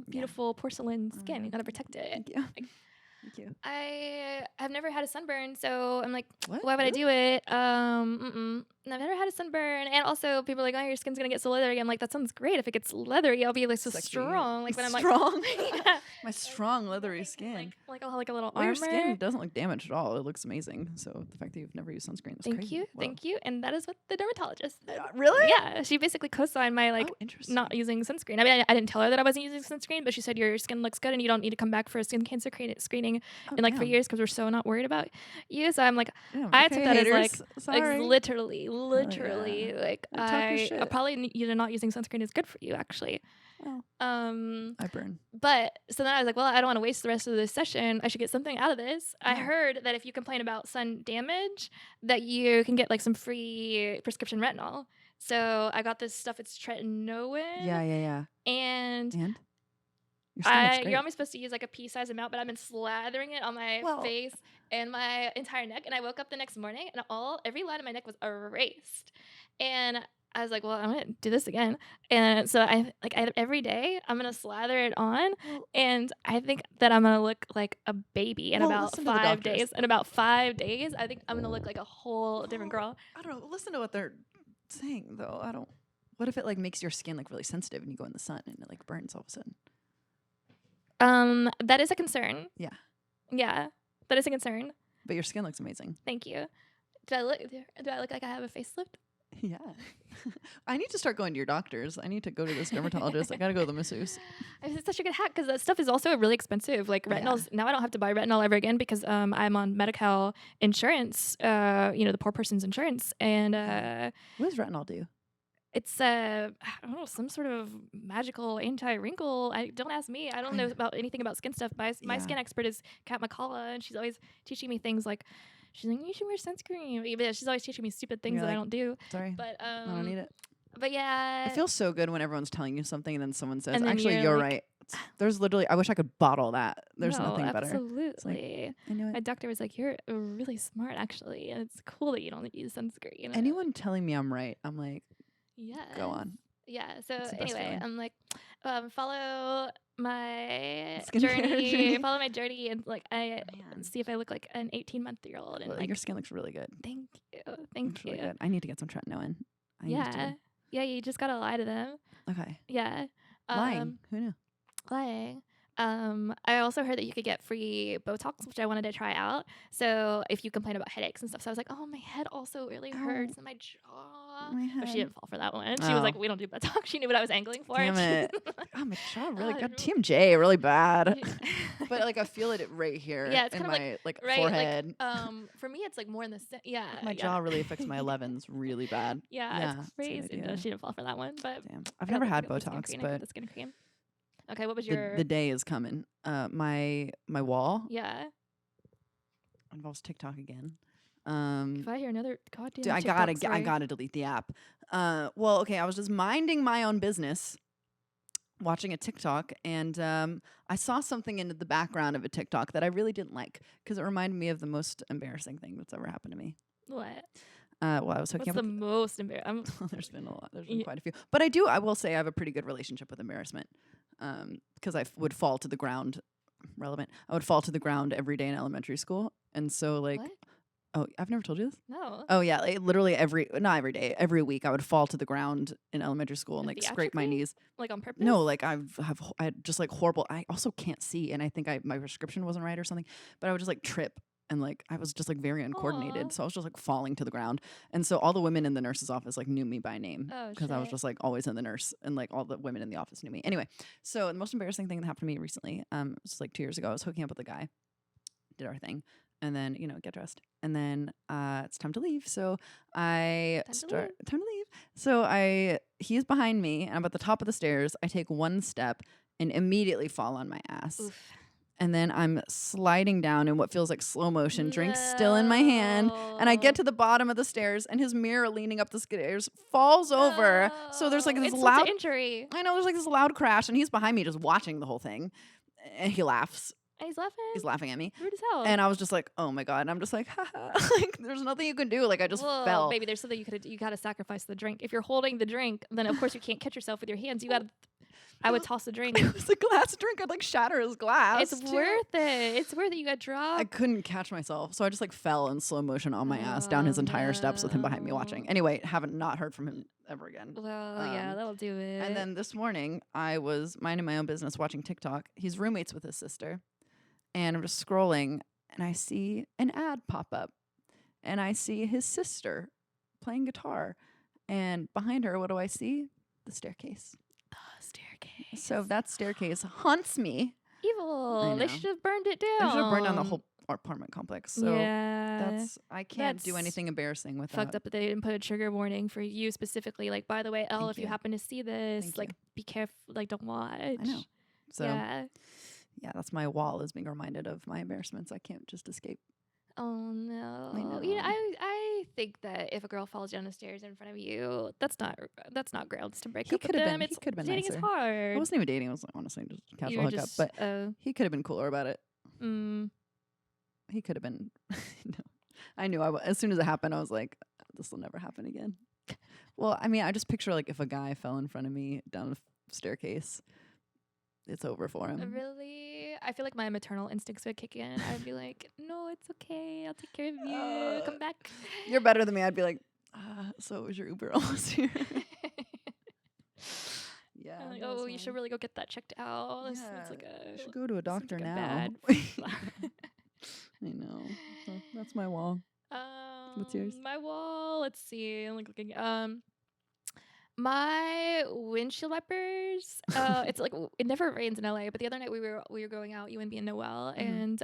beautiful porcelain skin. You gotta protect it. Yeah. Thank you. I have never had a sunburn, so I'm like, what? why would I do it? I've never had a sunburn. And also, people are like, oh, your skin's going to get so leathery. I'm like, that sounds great. If it gets leathery, I'll be like so Sexy. strong. Like when I'm like, Strong? yeah. My strong, leathery skin. Like I'll have like a little Well, armor. your skin doesn't look damaged at all. It looks amazing. So the fact that you've never used sunscreen is Thank crazy. you. Wow. Thank you. And that is what the dermatologist said. Really? Yeah. She basically co-signed my like interesting. not using sunscreen. I mean, I didn't tell her that I wasn't using sunscreen, but she said your skin looks good and you don't need to come back for a skin cancer screening in like 3 years because we're so not worried about you. So I'm like, I took that haters. as like literally, like Talk your shit. probably you not using sunscreen is good for you actually. Oh. I burn. But so then I was like, well, I don't want to waste the rest of this session. I should get something out of this. I heard that if you complain about sun damage, that you can get like some free prescription retinol. So I got this stuff. It's tretinoin. Yeah. And Your skin looks great. you're only supposed to use like a pea-sized amount, but I've been slathering it on my face and my entire neck. And I woke up the next morning and every line of my neck was erased. And I was like, well, I'm gonna do this again. And so every day I'm gonna slather it on, and I think that I'm gonna look like a baby in about 5 days. In about 5 days, I think I'm gonna look like a whole different girl. I don't know. Listen to what they're saying though. I don't. What if it like makes your skin like really sensitive and you go in the sun and it like burns all of a sudden? That is a concern. Yeah. Yeah, that is a concern. But your skin looks amazing. Thank you. Do I look like I have a facelift? Yeah. I need to start going to your doctors. I need to go to this dermatologist. I got to go to the masseuse. It's such a good hack because that stuff is also really expensive. Like retinols, now I don't have to buy retinol ever again because I'm on Medi-Cal insurance, the poor person's insurance. And what does retinol do? It's I don't know, some sort of magical anti-wrinkle. Don't ask me. I don't know about anything about skin stuff. My skin expert is Kat McCullough, and she's always teaching me things like, she's like, you should wear sunscreen. But she's always teaching me stupid things that I don't do. Sorry, but I don't need it. But yeah, it feels so good when everyone's telling you something and then someone says, then actually, you're like, right. There's literally, I wish I could bottle that. There's nothing better. Absolutely. I knew it. My doctor was like, you're really smart, actually. And it's cool that you don't use sunscreen. Anyone telling me I'm right, I'm like, yeah. Go on. Yeah. So anyway, feeling. I'm like, follow my Skincare journey. Follow my journey, and like see if I look like an 18-month-year-old. And like, your skin looks really good. Thank you. Thank you. Really good. I need to get some tretinoin. Yeah. You just gotta lie to them. Okay. Yeah. Lying. Who knew? Lying. I also heard that you could get free Botox, which I wanted to try out. So if you complain about headaches and stuff, so I was like, oh, my head also really hurts, and my jaw. But she didn't fall for that one. She was like, we don't do Botox. She knew what I was angling for. Damn it. Oh, my jaw really good. Team J, really bad. But like I feel it right here. Yeah, it's in kind my of like forehead. Like, for me, it's like more in the my jaw really affects my 11s really bad. Yeah, it's crazy. No, she didn't fall for that one. But damn, I've never had Botox, but the skin cream. Okay, what was your the day is coming. My wall. Yeah. Involves TikTok again. If I hear another goddamn dude, I gotta delete the app. Well, okay, I was just minding my own business, watching a TikTok, and I saw something in the background of a TikTok that I really didn't like because it reminded me of the most embarrassing thing that's ever happened to me. What? Well, I was hooking What's up. the most embarrassing? There's been a lot. There's been quite a few. But I will say I have a pretty good relationship with embarrassment because I would fall to the ground. Relevant. I would fall to the ground every day in elementary school. And so like, what? Oh, I've never told you this? No. Oh yeah. Like, literally not every day, every week I would fall to the ground in elementary school and like scrape my knees. Like on purpose? No, like I had just like horrible, I also can't see. And I think my prescription wasn't right or something, but I would just like trip. And like I was just like very uncoordinated, so I was just like falling to the ground. And so all the women in the nurse's office like knew me by name because I was just like always in the nurse, and like all the women in the office knew me. Anyway, so the most embarrassing thing that happened to me recently, it was like 2 years ago. I was hooking up with a guy, did our thing, and then get dressed, and then it's time to leave. So time to leave. So he's behind me, and I'm at the top of the stairs. I take one step and immediately fall on my ass. Oof. And then I'm sliding down in what feels like slow motion, drink still in my hand. And I get to the bottom of the stairs, and his mirror leaning up the stairs falls over. So there's like this loud injury. I know, there's like this loud crash, and he's behind me just watching the whole thing. And he laughs. And he's laughing? He's laughing at me. Rude as hell. And I was just like, oh my God. And I'm just like, haha. Like, there's nothing you can do. Like, I just fell. Baby, there's something you gotta sacrifice the drink. If you're holding the drink, then of course you can't catch yourself with your hands. You gotta I would toss the drink. It was a glass drink. I'd like shatter his glass. It's worth it. It's worth it. You got dropped. I couldn't catch myself, so I just like fell in slow motion on my ass down his entire steps with him behind me watching. Anyway, haven't not heard from him ever again. Well, yeah, that'll do it. And then this morning, I was minding my own business watching TikTok. He's roommates with his sister, and I'm just scrolling, and I see an ad pop up, and I see his sister playing guitar, and behind her, what do I see? The staircase. Staircase. So that staircase haunts me. Evil. They know. should have burned it down. They should have burned down the whole apartment complex. So yeah. I can't do That's anything embarrassing with fucked that. up that they didn't put a trigger warning for you specifically. Like, by the way, Elle, Thank if you you. happen to see this, Thank like, you. be careful. Like, don't watch. I know. So yeah. that's my wall, is being reminded of my embarrassments. I can't just escape. Oh no. I know. You know, I think that if a girl falls down the stairs in front of you, that's not grounds to break He up with could have them. been. He It's could have been dating nicer. is I hard. wasn't even dating. I was honestly just a You casual were hookup. just, But he could have been cooler about it. mm, He could have been. No. I knew. As soon as it happened, I was like, this will never happen again. Well, I mean, I just picture like if a guy fell in front of me down the staircase, it's over for him. really, I feel like my maternal instincts would kick in. I'd be like, no, it's okay. I'll take care of you. Come back. You're better than me. I'd be like, so was your Uber almost here? Yeah. I'm like, that was oh, you should fine. really go get that checked out. It's Yeah, like I should go to a doctor like a now. bad I know. So that's my wall. What's yours? My wall. Let's see. I'm like looking. My windshield wipers. It's like it never rains in LA, but the other night we were going out, you and me and Noelle, and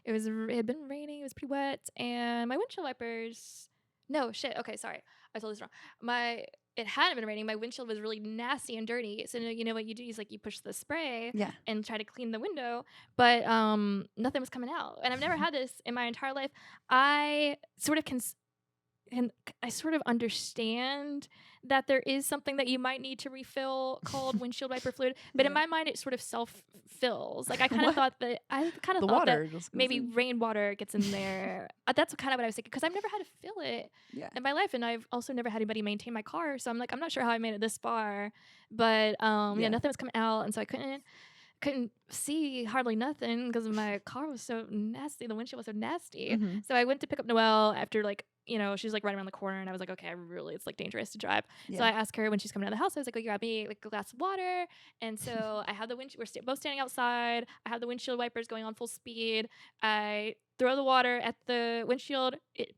it had been raining. It was pretty wet, and my windshield wipers. No shit. Okay, sorry, I told this wrong. It hadn't been raining. My windshield was really nasty and dirty. So you know what you do is like you push the spray Yeah. and try to clean the window, but nothing was coming out. And I've never had this in my entire life. I sort of I sort of understand that there is something that you might need to refill called windshield wiper fluid, but in my mind it sort of self-fills. Like I kind of thought that The water just goes maybe in. rainwater gets in there. That's kind of what I was thinking, because I've never had to fill it Yeah. in my life, and I've also never had anybody maintain my car. So I'm like, I'm not sure how I made it this far, but yeah, nothing was coming out, and so I couldn't see hardly nothing because my car was so nasty. The windshield was so nasty. Mhm. So I went to pick up Noelle after she's like right around the corner, and I was like, okay, it's like dangerous to drive. So Yeah. I asked her when she's coming out of the house, I was like, you grab me like a glass of water. And so I have the we're both standing outside. I have the windshield wipers going on full speed. I throw the water at the windshield. It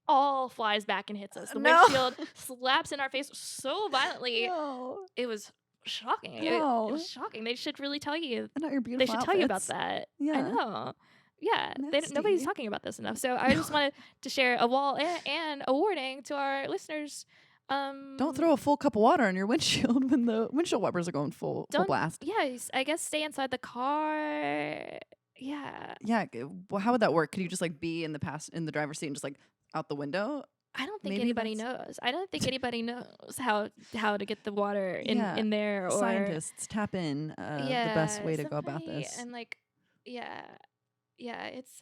all flies back and hits us. The No. windshield slaps in our face so violently. No. It was shocking. No. It was shocking. They should really tell you. Not your They beautiful should tell you about outfits. that. Yeah. I know. Yeah, nobody's Nasty. talking about this enough. So I just wanted to share a wall and a warning to our listeners. Don't throw a full cup of water on your windshield when the windshield wipers are going full blast. Yeah, I guess stay inside the car. Yeah. Yeah. Well, how would that work? Could you just like be in the driver's seat and just like out the window? I don't think Maybe anybody knows. I don't think anybody knows how to get the water in there. Or Scientists tap in the best way to go about somebody- this. And like, yeah, it's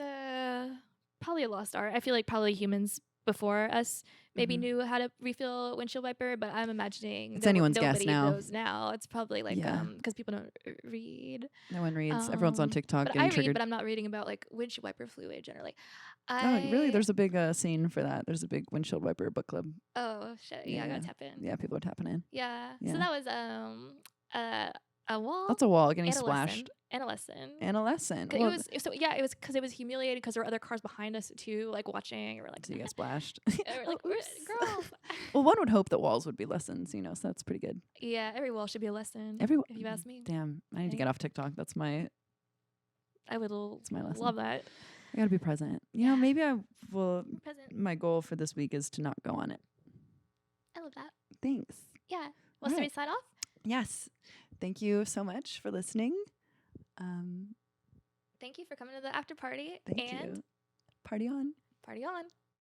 probably a lost art. I feel like probably humans before us maybe knew how to refill a windshield wiper, but I'm imagining It's anyone's guess nobody now. knows now. It's probably like Yeah. because people don't read. No one reads. Everyone's on TikTok But getting I read, triggered. but I'm not reading about like windshield wiper fluid generally. Oh, really? There's a big scene for that. There's a big windshield wiper book club. Oh shit! Yeah, I gotta tap in. Yeah, people are tapping in. Yeah. Yeah. So that was a wall. That's a wall getting and splashed. a lesson. And a lesson. 'Cause Well, it was because it was humiliated because there were other cars behind us too, like watching. And we're like, so you get splashed. and we're like, Oops. girls. Well, one would hope that walls would be lessons, so that's pretty good. Yeah, every wall should be a lesson. If you ask me, Damn, I need to Okay. get off TikTok. That's my. I would my lesson. love that. I gotta be present. Maybe I will. Present. My goal for this week is to not go on it. I love that. Thanks. Yeah. Well, so we Alright. sign off. Yes. Thank you so much for listening. Thank you for coming to the after party. Thank and you. Party on. Party on.